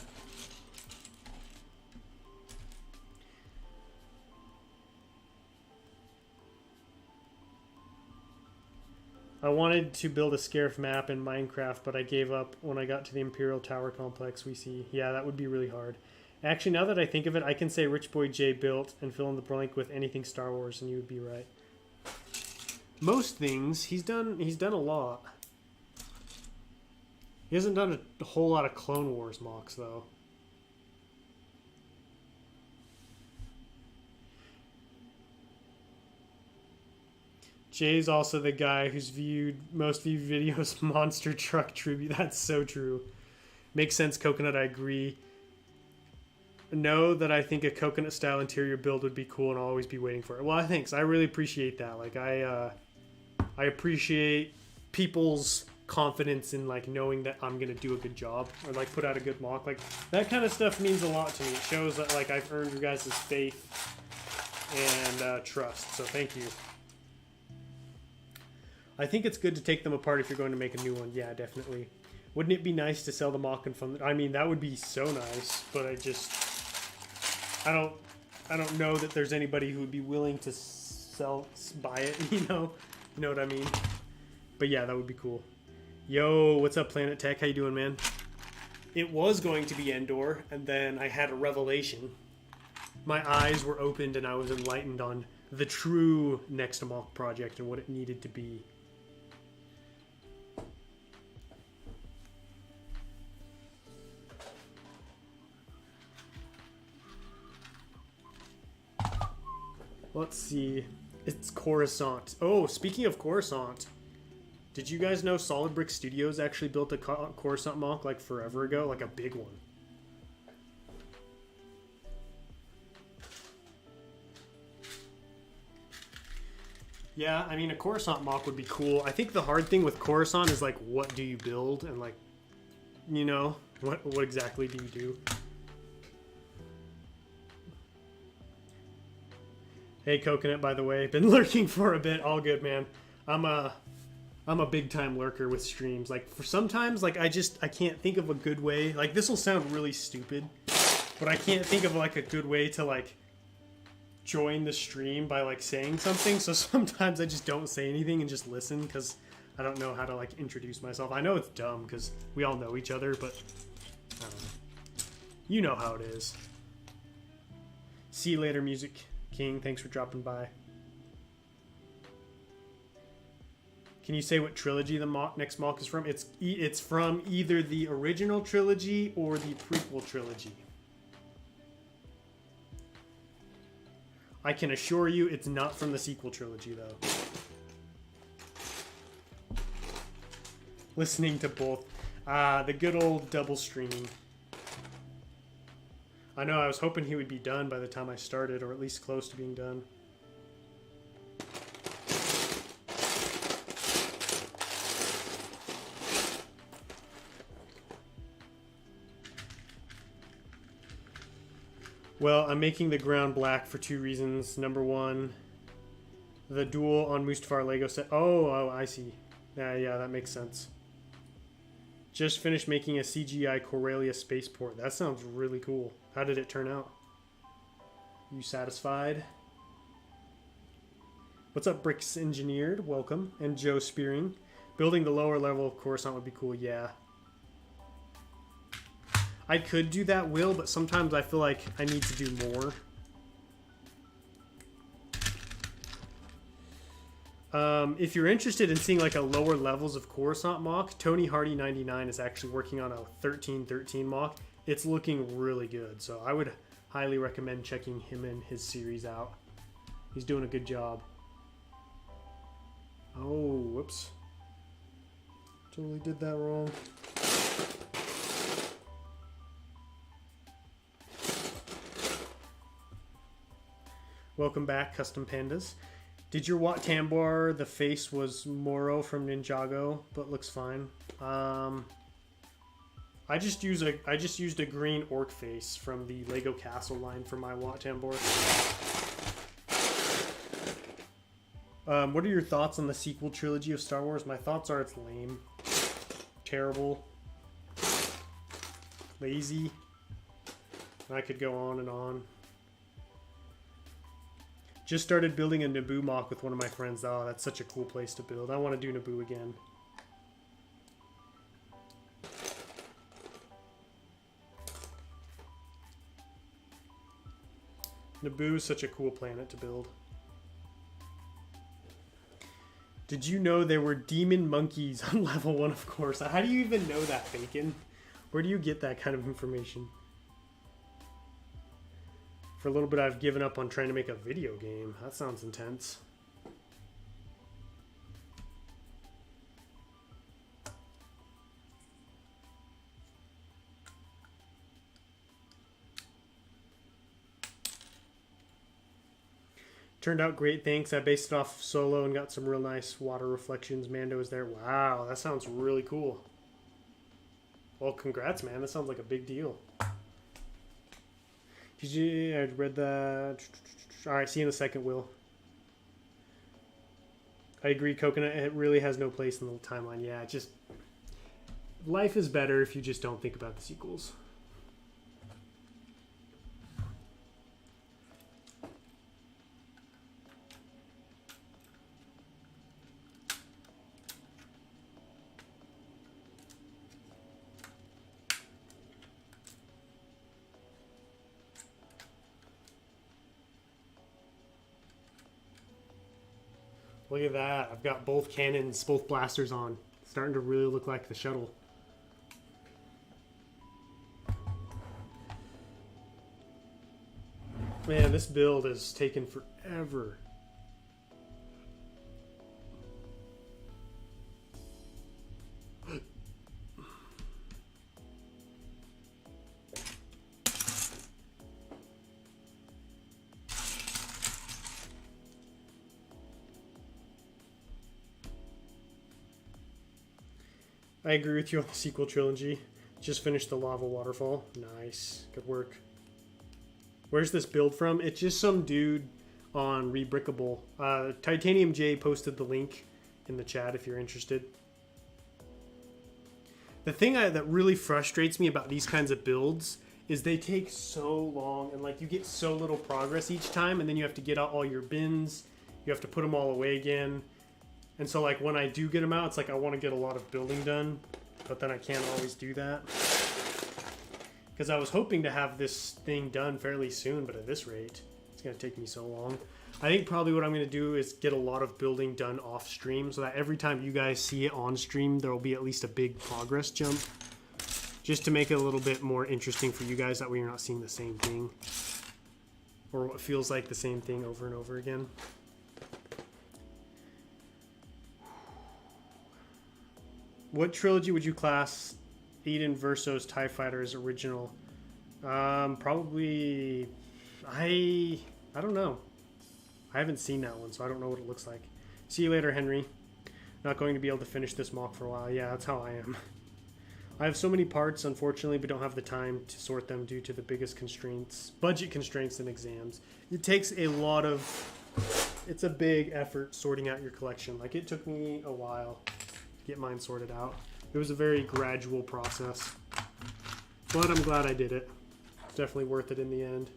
I wanted to build a Scarif map in Minecraft, but I gave up when I got to the Imperial Tower complex we see. Yeah, that would be really hard. Actually, now that I think of it, I can say Rich Boy J built and fill in the blank with anything Star Wars, and you would be right. Most things, he's done a lot. He hasn't done a whole lot of Clone Wars mocks, though. Jay's also the guy who's viewed most viewed videos monster truck tribute. That's so true. Makes sense, Coconut, I agree. Know that I think a coconut style interior build would be cool and I'll always be waiting for it. Well, thanks. I really appreciate that. Like I appreciate people's confidence in like knowing that I'm gonna do a good job or like put out a good mock. Like that kind of stuff means a lot to me. It shows that like I've earned your guys' faith and trust. So thank you. I think it's good to take them apart if you're going to make a new one. Yeah, definitely. Wouldn't it be nice to sell the mock and from? I mean, that would be so nice. But I don't know that there's anybody who would be willing to buy it. You know what I mean? But yeah, that would be cool. Yo, what's up, Planet Tech? How you doing, man? It was going to be Endor, and then I had a revelation. My eyes were opened, and I was enlightened on the true Next Mock project and what it needed to be. Let's see. It's Coruscant. Oh, speaking of Coruscant, did you guys know Solid Brick Studios actually built a Coruscant mock like forever ago? Like a big one. Yeah, I mean, a Coruscant mock would be cool. I think the hard thing with Coruscant is like, what do you build? And like, you know, what exactly do you do? Hey, Coconut, by the way, been lurking for a bit. All good, man. I'm a big time lurker with streams. Like for sometimes, like I can't think of a good way. Like this will sound really stupid, but I can't think of like a good way to like join the stream by like saying something. So sometimes I just don't say anything and just listen because I don't know how to like introduce myself. I know it's dumb because we all know each other, but I don't know. You know how it is. See you later, Music King. Thanks for dropping by. Can you say what trilogy the next mock is from? It's from either the original trilogy or the prequel trilogy. I can assure you it's not from the sequel trilogy, though. Listening to both. The good old double streaming. I know, I was hoping he would be done by the time I started, or at least close to being done. Well, I'm making the ground black for 2 reasons. Number 1, the duel on Mustafar Lego set. Oh, I see. Yeah, that makes sense. Just finished making a CGI Corellia spaceport. That sounds really cool. How did it turn out? You satisfied? What's up, Bricks Engineered? Welcome. And Joe Spearing. Building the lower level of Coruscant would be cool. Yeah. I could do that, Will, but sometimes I feel like I need to do more. If you're interested in seeing like a lower levels of Coruscant mock, Tony Hardy 99 is actually working on a 1313 mock. It's looking really good, so I would highly recommend checking him and his series out. He's doing a good job. Oh, whoops. Totally did that wrong. Welcome back, Custom Pandas. Did your Wat Tambor, the face was Moro from Ninjago, but looks fine. I just used a green orc face from the Lego Castle line for my Wat Tambor. What are your thoughts on the sequel trilogy of Star Wars? My thoughts are it's lame, terrible, lazy. I could go on and on. Just started building a Naboo mock with one of my friends. Oh, that's such a cool place to build. I want to do Naboo again. Naboo is such a cool planet to build. Did you know there were demon monkeys on level 1 of course? How do you even know that, Bacon? Where do you get that kind of information? For a little bit, I've given up on trying to make a video game. That sounds intense. Turned out great, thanks. I based it off Solo and got some real nice water reflections. Mando is there. Wow, that sounds really cool. Well, congrats, man. That sounds like a big deal. I read that. Alright, see you in a second, Will. I agree, Coconut. It really has no place in the timeline. Yeah, just... life is better if you just don't think about the sequels. Look at that. I've got both cannons, both blasters on. It's starting to really look like the shuttle. Man, this build has taken forever. I agree with you on the sequel trilogy. Just finished the lava waterfall. Nice. Good work. Where's this build from? It's just some dude on Rebrickable. Titanium J posted the link in the chat if you're interested. The thing that really frustrates me about these kinds of builds is they take so long and like you get so little progress each time, and then you have to get out all your bins. You have to put them all away again. And so like when I do get them out, it's like I want to get a lot of building done, but then I can't always do that. Because I was hoping to have this thing done fairly soon, but at this rate, it's going to take me so long. I think probably what I'm going to do is get a lot of building done off stream so that every time you guys see it on stream, there will be at least a big progress jump. Just to make it a little bit more interesting for you guys, that way you're not seeing the same thing. Or what feels like the same thing over and over again. What trilogy would you class Eden Verso's TIE Fighter as original? Probably... I don't know. I haven't seen that one, so I don't know what it looks like. See you later, Henry. Not going to be able to finish this mock for a while. Yeah, that's how I am. I have so many parts, unfortunately, but don't have the time to sort them due to the biggest constraints, budget constraints and exams. It takes a lot of... It's a big effort sorting out your collection. Like, it took me a while get mine sorted out. It was a very gradual process, but I'm glad I did it. It's definitely worth it in the end.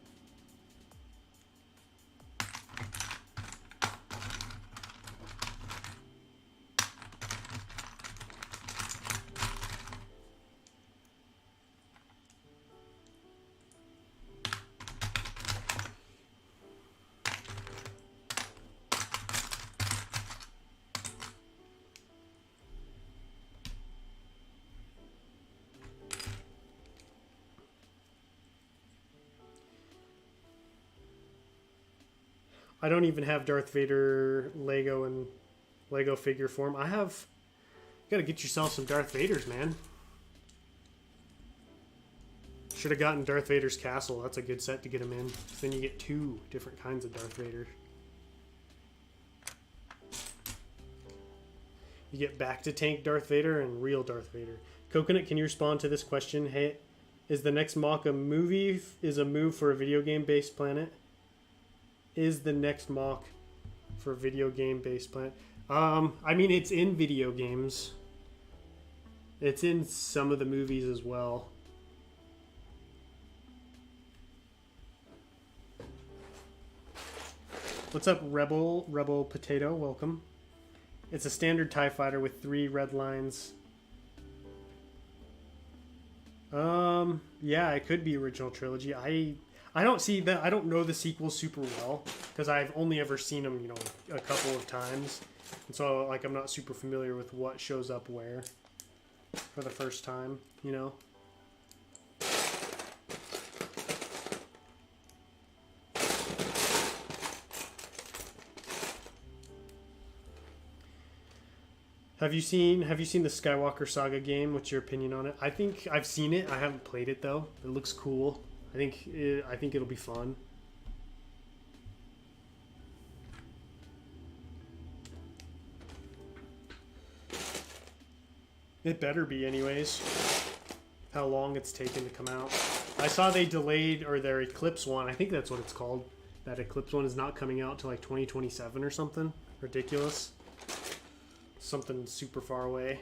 I don't even have Darth Vader Lego and Lego figure form. I have... You gotta get yourself some Darth Vaders, man. Should have gotten Darth Vader's castle. That's a good set to get him in. Then you get 2 different kinds of Darth Vader. You get back to tank Darth Vader and real Darth Vader. Coconut, can you respond to this question? Hey, is the next mock a movie? Is a move for a video game based planet? Is the next mock for a video game based planet? I mean, it's in video games. It's in some of the movies as well. What's up, Rebel Potato? Welcome. It's a standard TIE fighter with 3 red lines. Yeah, it could be original trilogy. I don't see that. I don't know the sequels super well because I've only ever seen them, you know, a couple of times, and so like I'm not super familiar with what shows up where for the first time, you know. Have you seen the Skywalker Saga game? What's your opinion on it? I think I've seen it. I haven't played it though. It looks cool. I think it'll be fun. It better be anyways. How long it's taken to come out. I saw they delayed, or their Eclipse one, I think that's what it's called. That Eclipse one is not coming out till like 2027 or something. Ridiculous. Something super far away.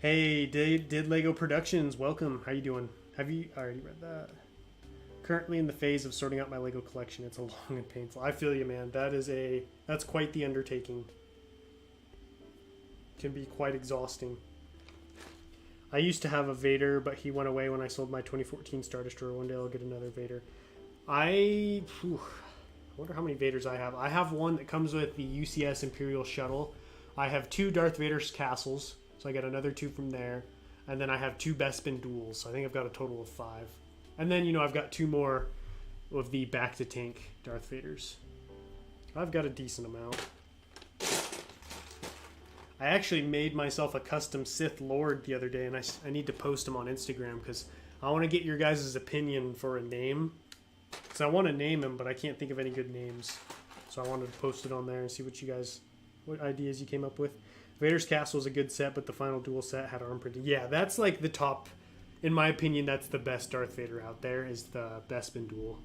Hey, did Lego Productions, welcome. How you doing? Have you I already read that? Currently in the phase of sorting out my Lego collection. It's a long and painful. I feel you, man. That's quite the undertaking. Can be quite exhausting. I used to have a Vader, but he went away when I sold my 2014 Star Destroyer. One day I'll get another Vader. I wonder how many Vaders I have. I have one that comes with the UCS Imperial Shuttle. I have 2 Darth Vader's castles, so I got another 2 from there. And then I have 2 Bespin duels, so I think I've got a total of 5. And then, you know, I've got 2 more of the back-to-tank Darth Vaders. I've got a decent amount. I actually made myself a custom Sith Lord the other day, and I need to post him on Instagram because I want to get your guys' opinion for a name. Because I want to name him, but I can't think of any good names. So I wanted to post it on there and see what ideas you came up with. Vader's Castle is a good set, but the final duel set had arm printing. Yeah, that's like the top, in my opinion, that's the best Darth Vader out there, is the Bespin duel.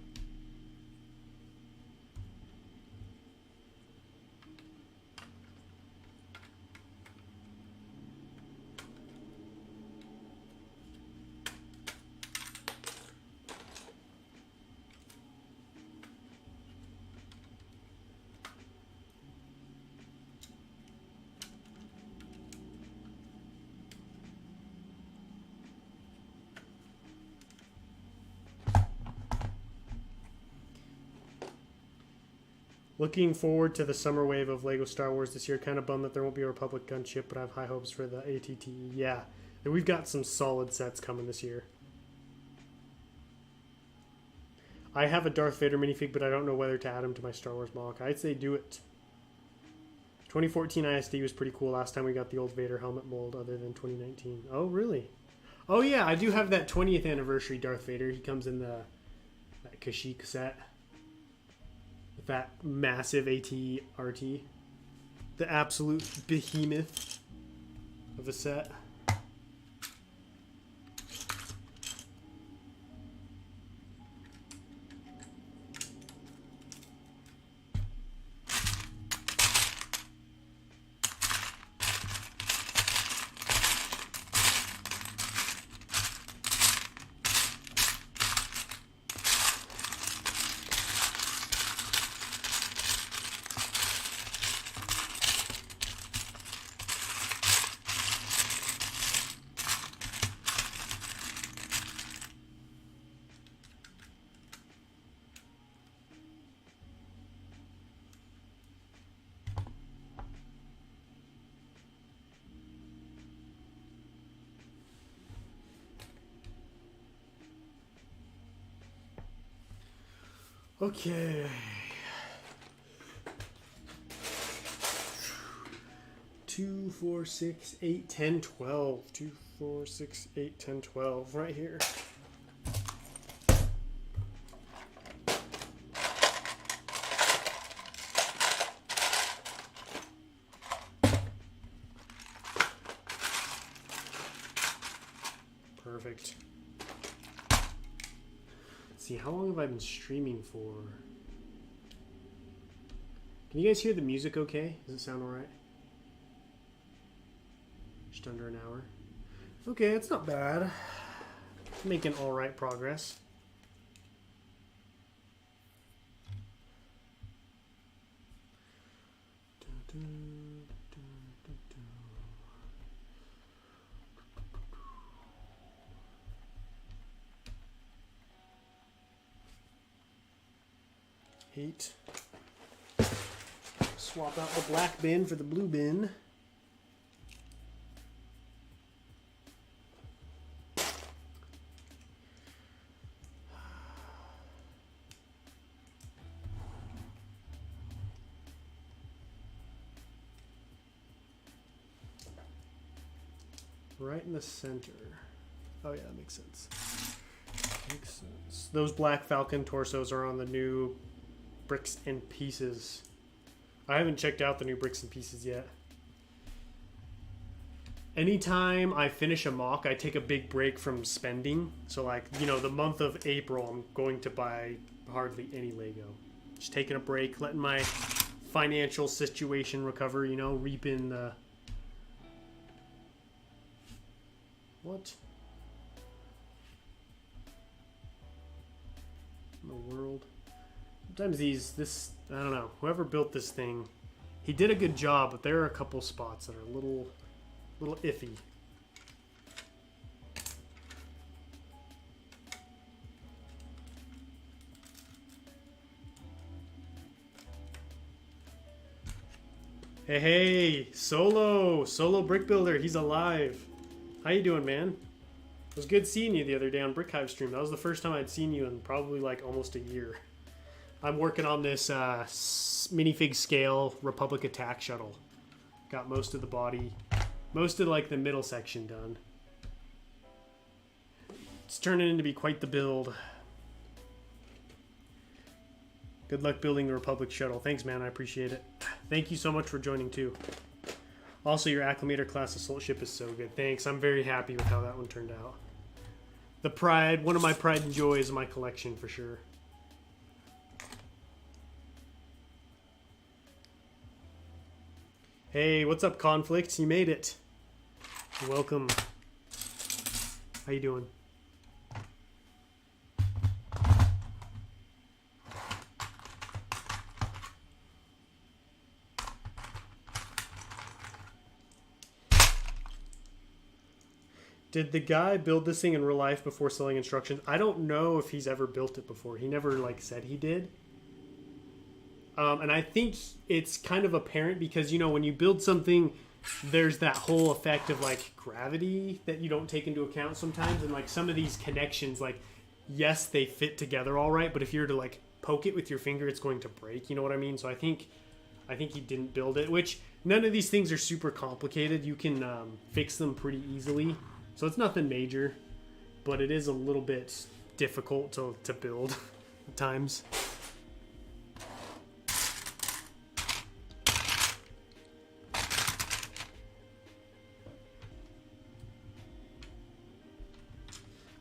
Looking forward to the summer wave of LEGO Star Wars this year. Kind of bummed that there won't be a Republic gunship, but I have high hopes for the ATTE. Yeah, we've got some solid sets coming this year. I have a Darth Vader minifig, but I don't know whether to add him to my Star Wars mock. I'd say do it. 2014 ISD was pretty cool. Last time we got the old Vader helmet mold other than 2019. Oh, really? Oh, yeah, I do have that 20th anniversary Darth Vader. He comes in that Kashyyyk set. With that massive AT-RT. The absolute behemoth of a set. Okay. 2, 4, 6, 8, 10, 12. 2, 4, 6, 8, 10, 12. Right here. Perfect. Let's see, how long have I been streaming for? Can you guys hear the music okay? Does it sound alright? Just under an hour. Okay, it's not bad. Making alright progress. Eight. Swap out the black bin for the blue bin. Right in the center. Oh yeah, that makes sense. Makes sense. Those Black Falcon torsos are on the new Bricks and Pieces. I haven't checked out the new Bricks and Pieces yet. Anytime I finish a mock, I take a big break from spending. So like, you know, the month of April, I'm going to buy hardly any Lego. Just taking a break, letting my financial situation recover, you know, reaping the... What? In the world? Sometimes I don't know, whoever built this thing, he did a good job, but there are a couple spots that are a little iffy. Hey, Solo Brick Builder, he's alive. How you doing, man? It was good seeing you the other day on Brick Hive stream. That was the first time I'd seen you in probably like almost a year. I'm working on this minifig scale Republic Attack Shuttle. Got most of the body, most of like the middle section done. It's turning into be quite the build. Good luck building the Republic Shuttle. Thanks, man. I appreciate it. Thank you so much for joining too. Also, your Acclimator class assault ship is so good. Thanks. I'm very happy with how that one turned out. The pride, one of my pride and joys of my collection for sure. Hey, what's up, Conflict? You made it. Welcome. How you doing? Did the guy build this thing in real life before selling instructions? I don't know if he's ever built it before. He never like said he did. And I think it's kind of apparent because, you know, when you build something, there's that whole effect of like gravity that you don't take into account sometimes. And like some of these connections, like, yes, they fit together all right, but if you're to like poke it with your finger, it's going to break. You know what I mean? So I think he didn't build it, which none of these things are super complicated. You can fix them pretty easily. So it's nothing major, but it is a little bit difficult to build at times.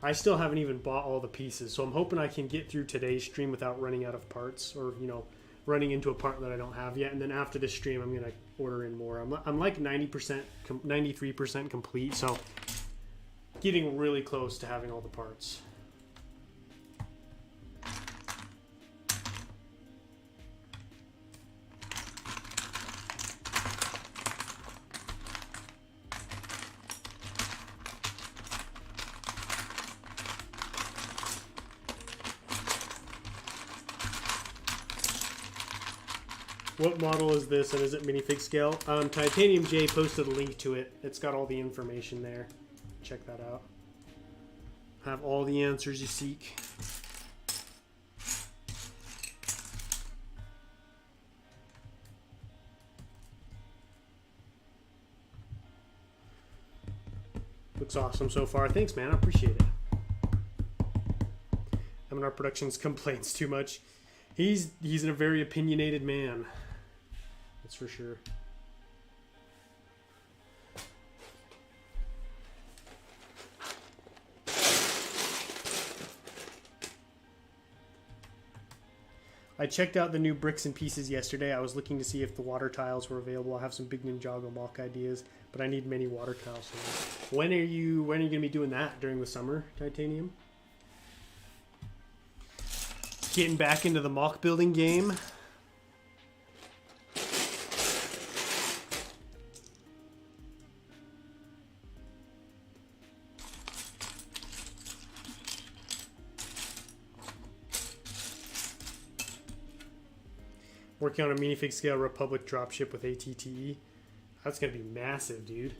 I still haven't even bought all the pieces, so I'm hoping I can get through today's stream without running out of parts or, you know, running into a part that I don't have yet. And then after this stream, I'm going to order in more. I'm like 90%, 93% complete, so getting really close to having all the parts. What model is this, and is it minifig scale? Titanium J posted a link to it. It's got all the information there. Check that out. Have all the answers you seek. Looks awesome so far. Thanks, man. I appreciate it. M&R Productions complains too much. He's a very opinionated man. That's for sure. I checked out the new bricks and pieces yesterday. I was looking to see if the water tiles were available. I have some big Ninjago mock ideas, but I need many water tiles. When are you going to be doing that? During the summer, Titanium? Getting back into the mock building game. Working on a minifig scale Republic dropship with ATTE. That's going to be massive, dude.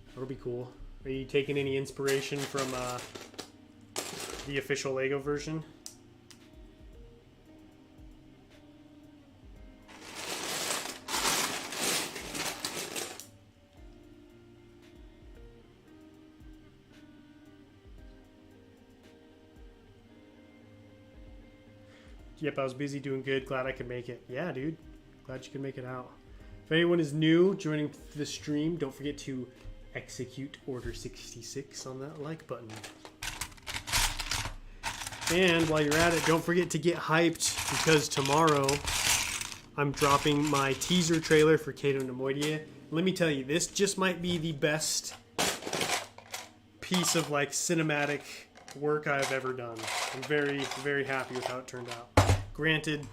That'll be cool. Are you taking any inspiration from the official Lego version? Yep, I was busy doing good. Glad I could make it. Yeah, dude. Glad you could make it out. If anyone is new joining the stream, don't forget to execute Order 66 on that like button. And while you're at it, don't forget to get hyped because tomorrow I'm dropping my teaser trailer for Cato Nemoidia. Let me tell you, this just might be the best piece of like cinematic work I've ever done. I'm very, very happy with how it turned out. Granted,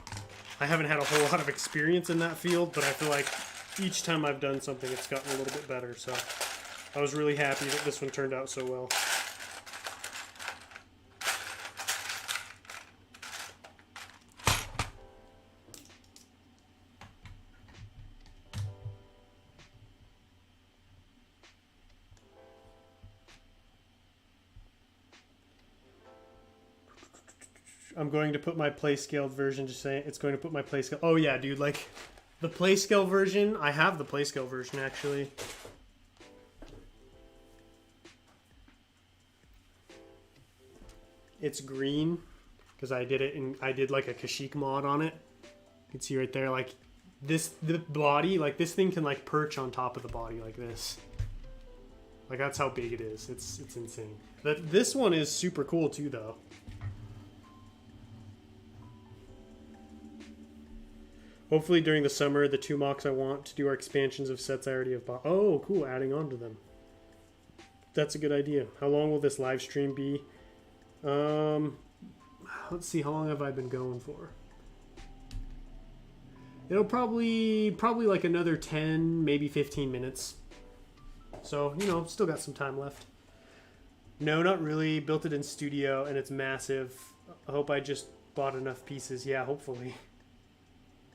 I haven't had a whole lot of experience in that field, but I feel like each time I've done something, it's gotten a little bit better. So I was really happy that this one turned out so well. I'm going to put my play scaled version, just saying it's going to put my play scale. Oh yeah, dude, like the play scale version, I have the play scale version actually. It's green because I did like a Kashyyyk mod on it. You can see right there, like the body, like this thing can like perch on top of the body like this. Like that's how big it is. It's insane. This one is super cool too though. Hopefully during the summer, the 2 mocks I want to do are expansions of sets I already have bought. Oh, cool, adding on to them. That's a good idea. How long will this live stream be? Let's see, how long have I been going for? It'll probably like another 10, maybe 15 minutes. So, you know, still got some time left. No, not really. Built it in studio, and it's massive. I hope I just bought enough pieces. Yeah, hopefully.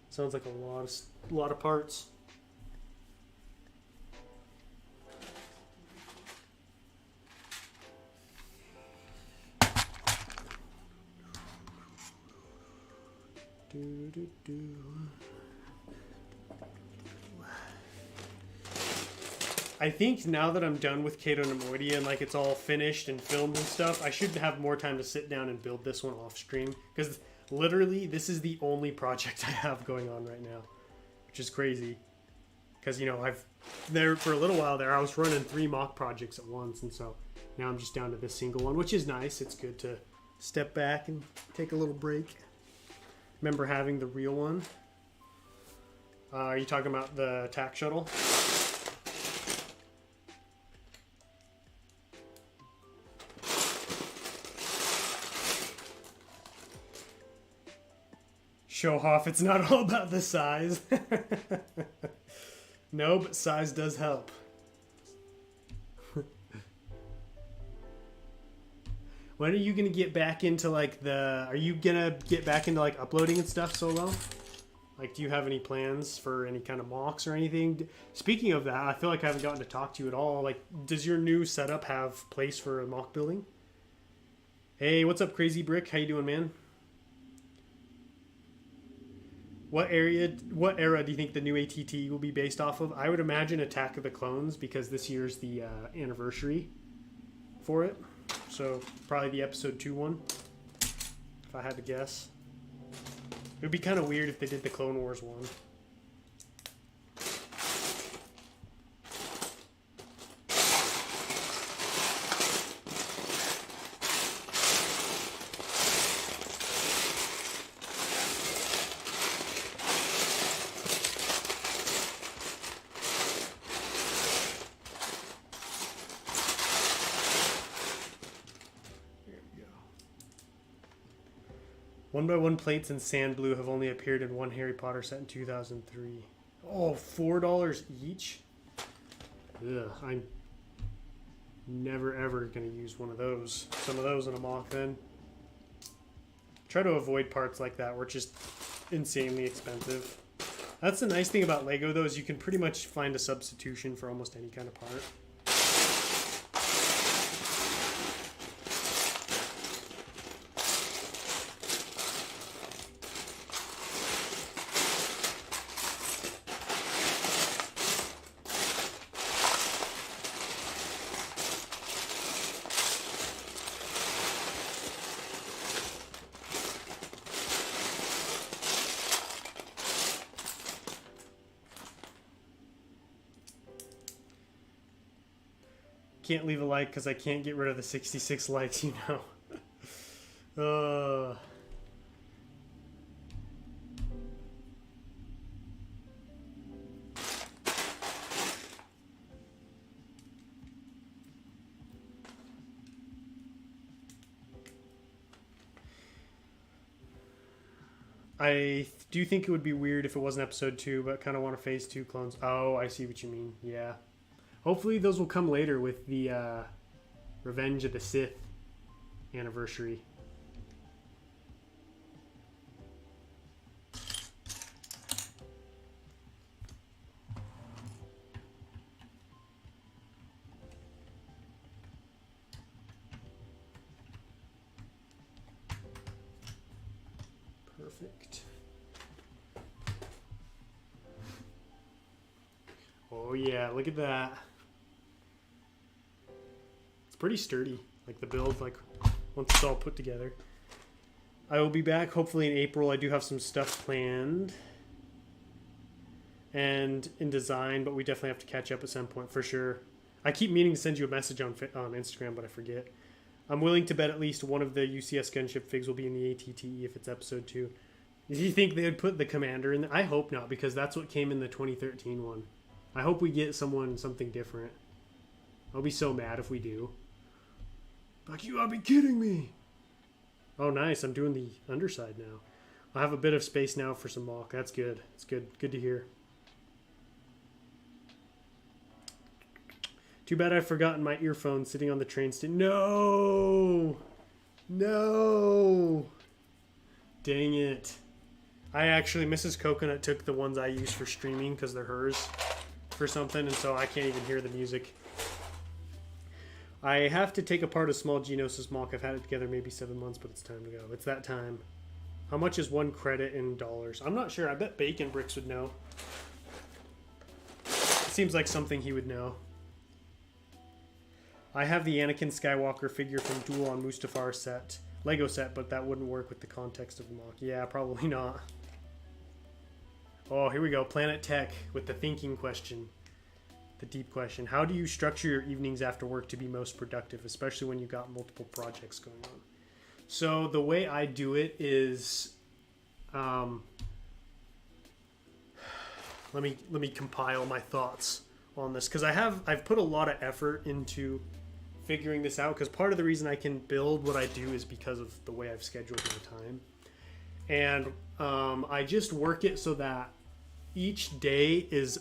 Sounds like a lot of parts. I think now that I'm done with Cato Nemoidia and like it's all finished and filmed and stuff, I should have more time to sit down and build this one off stream because literally this is the only project I have going on right now, which is crazy because, you know, for a little while there I was running 3 mock projects at once, and so now I'm just down to this single one, which is nice. It's good to step back and take a little break. Remember having the real one? Are you talking about the attack shuttle? Show off, it's not all about the size. No, but size does help. When are you gonna get back into like are you gonna get back into like uploading and stuff solo? Like, do you have any plans for any kind of mocks or anything? Speaking of that, I feel like I haven't gotten to talk to you at all. Like, does your new setup have place for a mock building? Hey, what's up, Crazy Brick? How you doing, man? What era do you think the new ATT will be based off of? I would imagine Attack of the Clones, because this year's the anniversary for it. So probably the episode 2 one, if I had to guess. It would be kind of weird if they did the Clone Wars one. One by one plates in sand blue have only appeared in one Harry Potter set in 2003. Oh, $4 each? Ugh, I'm never ever going to use one of those. Some of those in a mock then. Try to avoid parts like that where it's just insanely expensive. That's the nice thing about Lego though, is you can pretty much find a substitution for almost any kind of part. Can't leave a like because I can't get rid of the 66 likes, you know. I do think it would be weird if it wasn't episode 2, but kind of want a phase 2 clones. Oh, I see what you mean. Yeah. Hopefully those will come later with the Revenge of the Sith anniversary. Perfect. Oh yeah, look at that. It's pretty sturdy, like the build, like once it's all put together. I will be back hopefully in April. I do have some stuff planned and in design, but we definitely have to catch up at some point for sure. I keep meaning to send you a message on Instagram, but I forget. I'm willing to bet at least one of the UCS gunship figs will be in the ATTE if it's episode 2. Do you think they would put the commander in? I hope not, because that's what came in the 2013 one. I hope we get something different. I'll be so mad if we do. Like, you gotta be kidding me. Oh, nice. I'm doing the underside now. I have a bit of space now for some mock. That's good. It's good. Good to hear. Too bad I've forgotten my earphones sitting on the train stand. No! No! Dang it. Mrs. Coconut took the ones I use for streaming because they're hers for something, and so I can't even hear the music. I have to take apart a small Geonosis mock. I've had it together maybe 7 months, but it's time to go. It's that time. How much is one credit in dollars? I'm not sure. I bet Bacon Bricks would know. It seems like something he would know. I have the Anakin Skywalker figure from Duel on Mustafar set. Lego set, but that wouldn't work with the context of the mock. Yeah, probably not. Oh, here we go. Planet Tech with the thinking question. The deep question. How do you structure your evenings after work to be most productive, especially when you've got multiple projects going on? So the way I do it is, let me compile my thoughts on this, because I've put a lot of effort into figuring this out, because part of the reason I can build what I do is because of the way I've scheduled my time. And I just work it so that each day is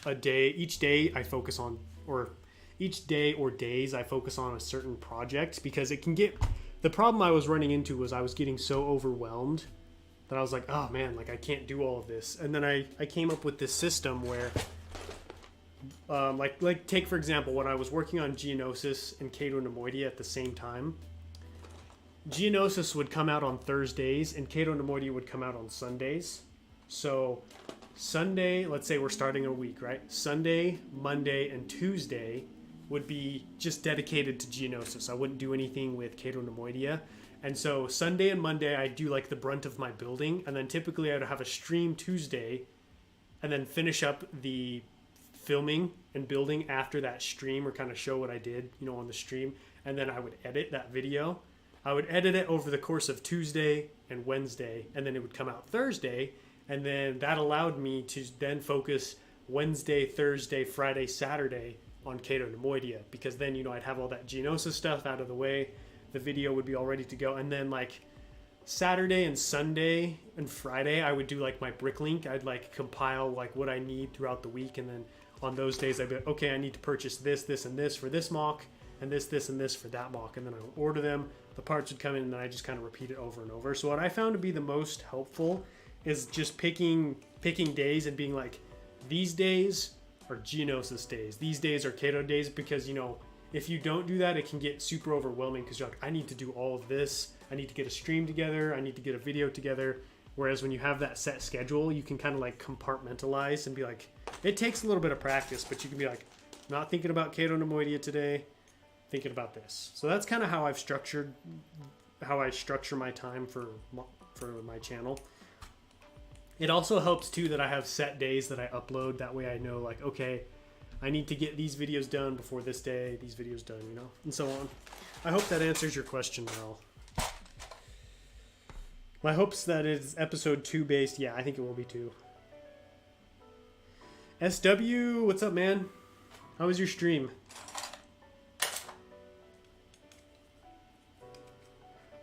a day. Each day I focus on, or each day or days I focus on a certain project, because it can get, the problem I was running into was I was getting so overwhelmed that I was like, oh man, like I can't do all of this. And then I came up with this system where, like take for example, when I was working on Geonosis and Cato Nemoidia at the same time, Geonosis would come out on Thursdays and Cato Nemoidia would come out on Sundays. So Sunday, let's say we're starting a week, right? Sunday, Monday, and Tuesday would be just dedicated to Geonosis. I wouldn't do anything with Cato Nemoidia. And so Sunday and Monday, I do like the brunt of my building. And then typically I would have a stream Tuesday and then finish up the filming and building after that stream, or kind of show what I did, on the stream. And then I would edit that video. I would edit it over the course of Tuesday and Wednesday, and then it would come out Thursday. And then that allowed me to then focus Wednesday, Thursday, Friday, Saturday on Cato Nemoidia, because then, I'd have all that Geonosis stuff out of the way. The video would be all ready to go. And then like Saturday and Sunday and Friday, I would do like my bricklink. I'd like compile like what I need throughout the week. And then on those days, I'd be like, okay, I need to purchase this, this, and this for this mock, and this, and this for that mock. And then I would order them. The parts would come in, and then I just kind of repeat it over and over. So what I found to be the most helpful is just picking days and being like, these days are Geonosis days. These days are Cato days, because, if you don't do that, it can get super overwhelming, because you're like, I need to do all of this. I need to get a stream together. I need to get a video together. Whereas when you have that set schedule, you can kind of like compartmentalize and be like, it takes a little bit of practice, but you can be like, not thinking about Cato Nemoidia today, thinking about this. So that's kind of how I structure my time for my channel. It also helps too that I have set days that I upload. That way I know like, okay, I need to get these videos done before this day, these videos done, and so on. I hope that answers your question, Merle. My hopes that it's episode 2 based. Yeah, I think it will be 2. SW, what's up, man? How was your stream?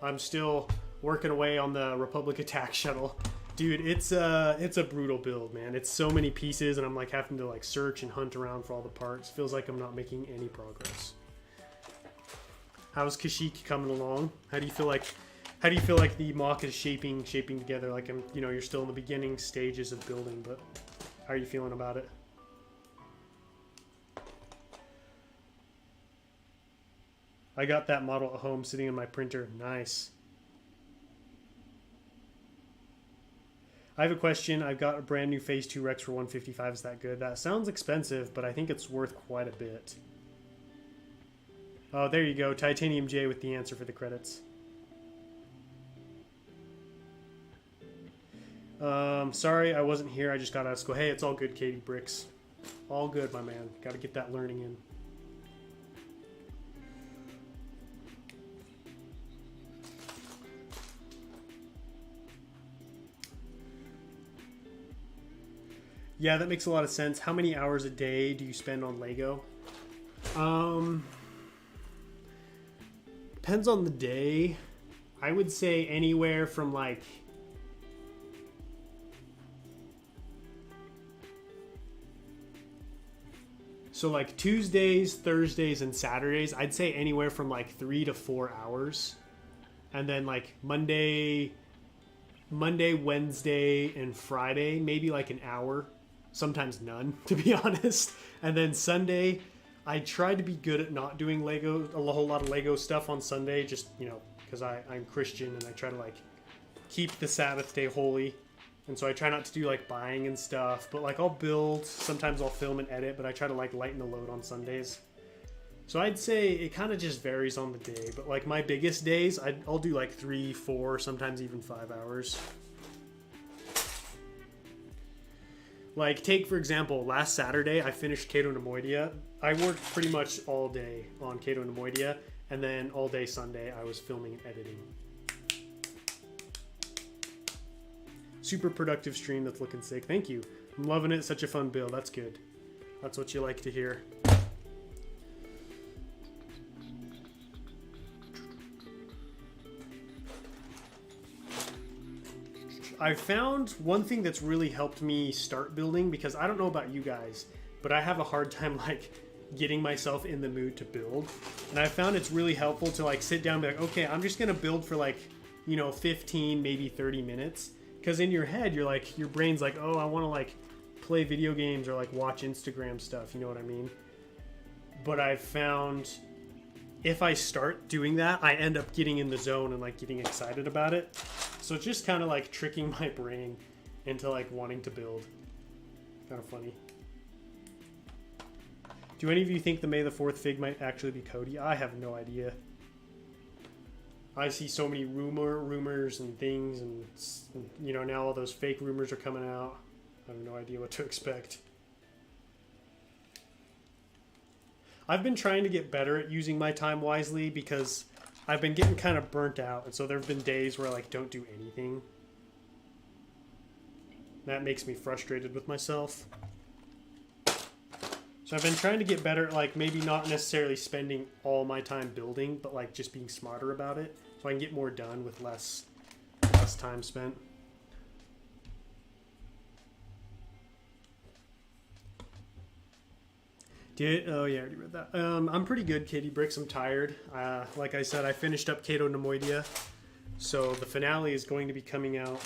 I'm still working away on the Republic Attack Shuttle. Dude, it's a brutal build, man. It's so many pieces, and I'm like having to like search and hunt around for all the parts. Feels like I'm not making any progress. How's Kashyyyk coming along? How do you feel like the mock is shaping together? Like you're still in the beginning stages of building, but how are you feeling about it? I got that model at home sitting in my printer. Nice. I have a question. I've got a brand new Phase 2 Rex for 155. Is that good? That sounds expensive, but I think it's worth quite a bit. Oh, there you go. Titanium J with the answer for the credits. Sorry I wasn't here. I just got out of school. Hey, it's all good, Katie Bricks. All good, my man. Got to get that learning in. Yeah, that makes a lot of sense. How many hours a day do you spend on Lego? Depends on the day. I would say anywhere from like... So like Tuesdays, Thursdays, and Saturdays, I'd say anywhere from like 3 to 4 hours. And then like Monday, Wednesday, and Friday, maybe like an hour. Sometimes none, to be honest. And then Sunday, I try to be good at not doing Lego, a whole lot of Lego stuff on Sunday, just, because I'm Christian and I try to like keep the Sabbath day holy. And so I try not to do like buying and stuff, but like I'll build, sometimes I'll film and edit, but I try to like lighten the load on Sundays. So I'd say it kind of just varies on the day, but like my biggest days, I'll do like 3, 4, sometimes even 5 hours. Like, take, for example, last Saturday, I finished Cato Nemoidia. I worked pretty much all day on Cato Nemoidia, and then all day Sunday, I was filming and editing. Super productive stream. That's looking sick. Thank you. I'm loving it. Such a fun build. That's good. That's what you like to hear. I found one thing that's really helped me start building, because I don't know about you guys, but I have a hard time like getting myself in the mood to build. And I found it's really helpful to like sit down and be like, okay, I'm just going to build for like, 15, maybe 30 minutes. Because in your head, you're like, your brain's like, oh, I want to like play video games or like watch Instagram stuff. You know what I mean? But I've found if I start doing that, I end up getting in the zone and like getting excited about it. So it's just kind of like tricking my brain into like wanting to build. Kind of funny. Do any of you think the May the 4th fig might actually be Cody? I have no idea. I see so many rumors and things, and you know, now all those fake rumors are coming out. I have no idea what to expect. I've been trying to get better at using my time wisely because I've been getting kind of burnt out, and so there have been days where I like don't do anything. That makes me frustrated with myself. So I've been trying to get better at like maybe not necessarily spending all my time building, but like just being smarter about it, so I can get more done with less time spent. Oh yeah, I already read that. I'm pretty good, Katie Bricks. I'm tired. Like I said, I finished up Cato Nemoidia, so the finale is going to be coming out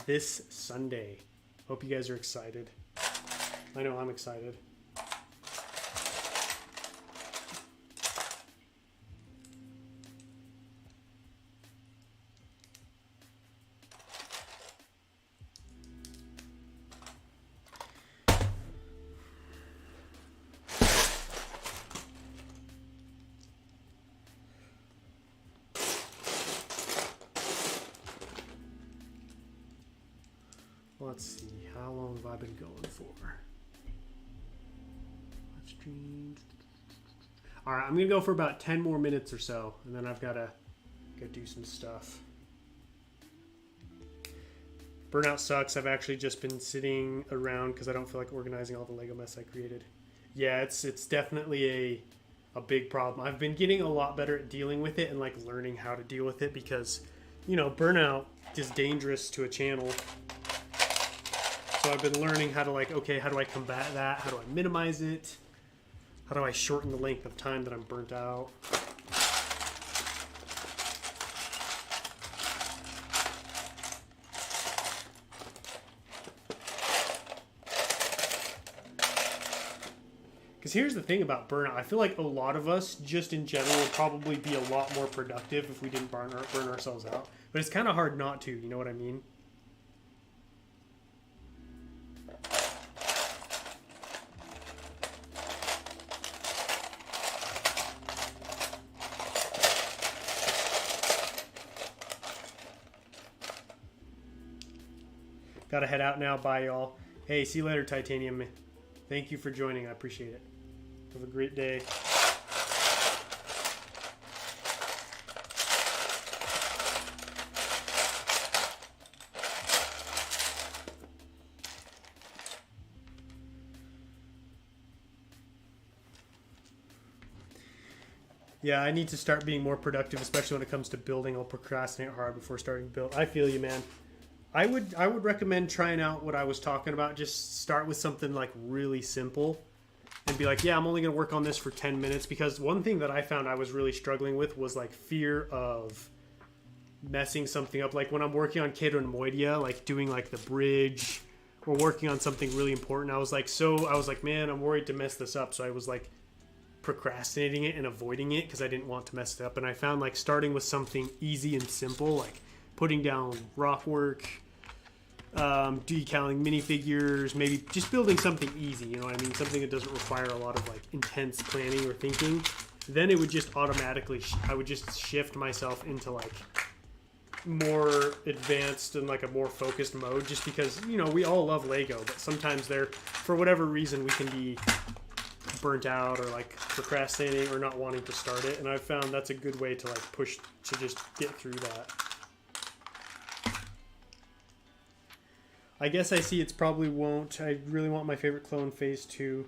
this Sunday. Hope you guys are excited. I know I'm excited. Let's see, how long have I been going for? Let's stream. All right, I'm gonna go for about 10 more minutes or so, and then I've gotta go do some stuff. Burnout sucks. I've actually just been sitting around because I don't feel like organizing all the Lego mess I created. Yeah, it's definitely a big problem. I've been getting a lot better at dealing with it and like learning how to deal with it because, you know, burnout is dangerous to a channel. So I've been learning how to like, okay, how do I combat that? How do I minimize it? How do I shorten the length of time that I'm burnt out? Because here's the thing about burnout. I feel like a lot of us, just in general, would probably be a lot more productive if we didn't burn ourselves out. But it's kind of hard not to, you know what I mean? Gotta head out now. Bye, y'all. Hey, see you later, Titanium. Thank you for joining. I appreciate it. Have a great day. Yeah, I need to start being more productive, especially when it comes to building. I'll procrastinate hard before starting to build. I feel you, man. I would recommend trying out what I was talking about. Just start with something like really simple and be like, yeah, I'm only going to work on this for 10 minutes. Because one thing that I found I was really struggling with was like fear of messing something up. Like when I'm working on Cato Nemoidia, like doing like the bridge or working on something really important, I was like, man, I'm worried to mess this up. So I was like procrastinating it and avoiding it because I didn't want to mess it up. And I found like starting with something easy and simple, like putting down rock work, decaling minifigures, maybe just building something easy, you know what I mean? Something that doesn't require a lot of like intense planning or thinking. Then it would just automatically, I would just shift myself into like more advanced and like a more focused mode, just because, you know, we all love Lego, but sometimes for whatever reason, we can be burnt out or like procrastinating or not wanting to start it. And I've found that's a good way to like push to just get through that. I guess I see it's probably won't. I really want My Favorite Clone Phase 2.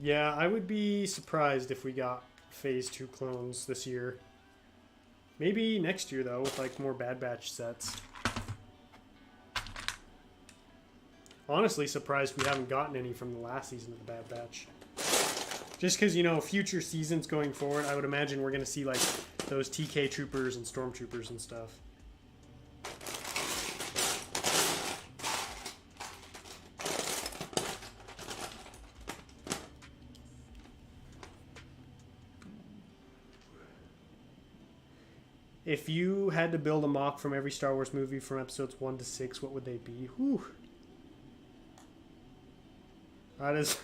Yeah, I would be surprised if we got Phase 2 clones this year. Maybe next year, though, with like more Bad Batch sets. Honestly, surprised we haven't gotten any from the last season of the Bad Batch. Just because, you know, future seasons going forward, I would imagine we're going to see like those TK troopers and stormtroopers and stuff. If you had to build a mock from every Star Wars movie from episodes 1 to 6, what would they be? Whew. That is...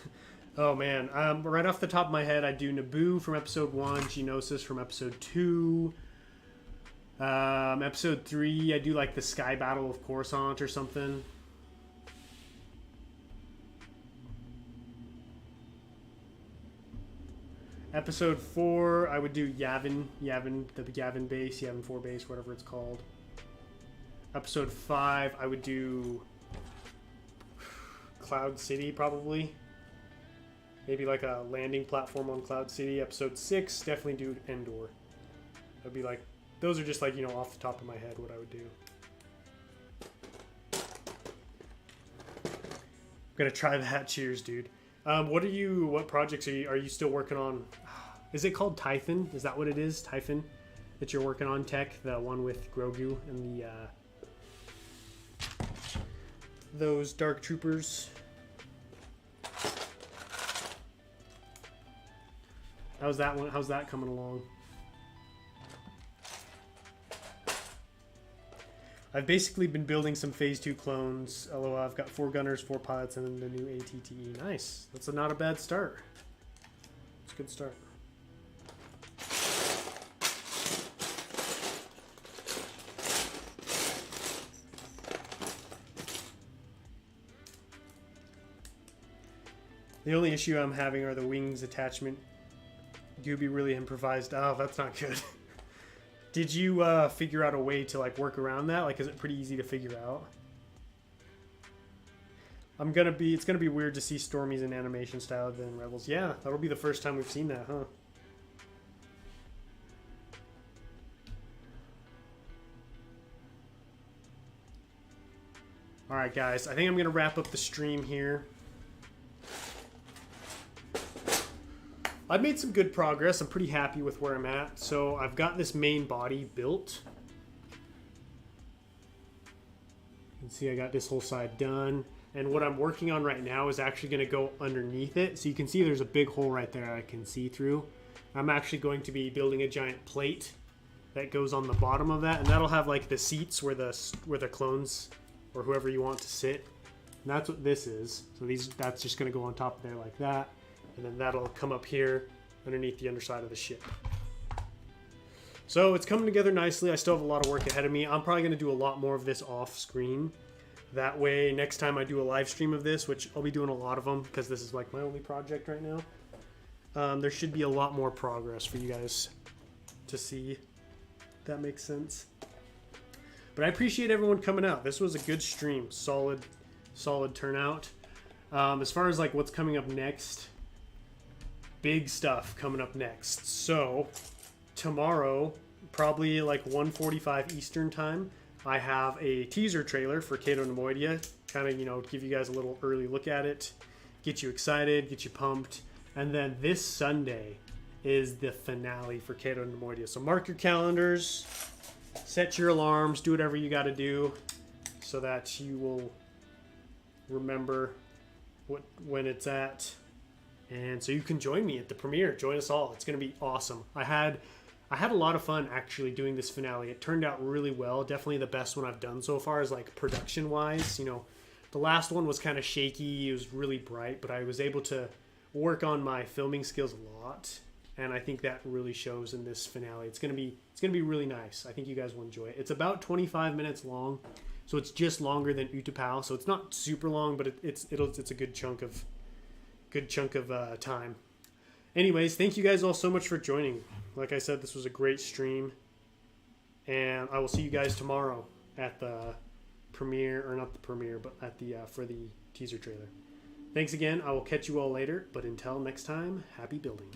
Oh, man. Right off the top of my head, I do Naboo from episode 1, Geonosis from episode 2. Episode 3, I do like the Sky Battle of Coruscant or something. Episode 4, I would do Yavin, the Yavin base, Yavin 4 base, whatever it's called. Episode 5, I would do Cloud City, probably. Maybe like a landing platform on Cloud City. Episode 6, definitely do Endor. That'd be like, those are just like, you know, off the top of my head what I would do. I'm gonna try that. Cheers, dude. What projects are you still working on? Is it called Typhon? Is that what it is? Typhon that you're working on, Tech? The one with Grogu and the those dark troopers. How's that one? How's that coming along? I've basically been building some Phase 2 clones. LOL, I've got 4 gunners, 4 pilots, and then the new ATTE. Nice. That's not a bad start. It's a good start. The only issue I'm having are the wings attachment. Gooby really improvised. Oh, that's not good. Did you figure out a way to like work around that? Like, is it pretty easy to figure out? It's gonna be weird to see Stormies in animation style than Rebels. Yeah, that'll be the first time we've seen that, huh? All right, guys. I think I'm gonna wrap up the stream here. I've made some good progress. I'm pretty happy with where I'm at. So I've got this main body built. You can see I got this whole side done. And what I'm working on right now is actually going to go underneath it. So you can see there's a big hole right there I can see through. I'm actually going to be building a giant plate that goes on the bottom of that. And that'll have like the seats where the clones or whoever you want to sit. And that's what this is. So that's just going to go on top of there like that. And then that'll come up here underneath the underside of the ship. So it's coming together nicely. I still have a lot of work ahead of me. I'm probably going to do a lot more of this off screen. That way, next time I do a live stream of this, which I'll be doing a lot of them because this is like my only project right now, there should be a lot more progress for you guys to see. If that makes sense. But I appreciate everyone coming out. This was a good stream. Solid turnout. As far as like what's coming up next, big stuff coming up next. So tomorrow, probably like 1:45 Eastern time, I have a teaser trailer for Cato Nemoidia. Kind of, you know, give you guys a little early look at it, get you excited, get you pumped. And then this Sunday is the finale for Cato Nemoidia. So mark your calendars, set your alarms, do whatever you got to do so that you will remember when it's at. And so you can join me at the premiere. Join us all. It's going to be awesome. I had a lot of fun actually doing this finale. It turned out really well. Definitely the best one I've done so far is like production wise. You know, the last one was kind of shaky. It was really bright, but I was able to work on my filming skills a lot. And I think that really shows in this finale. It's going to be really nice. I think you guys will enjoy it. It's about 25 minutes long. So it's just longer than Utapau. So it's not super long, but it's a good chunk of time. Anyways, thank you guys all so much for joining. Like I said, this was a great stream, and I will see you guys tomorrow at the premiere, or not the premiere, but at the for the teaser trailer. Thanks again. I will catch you all later, but until next time, happy building.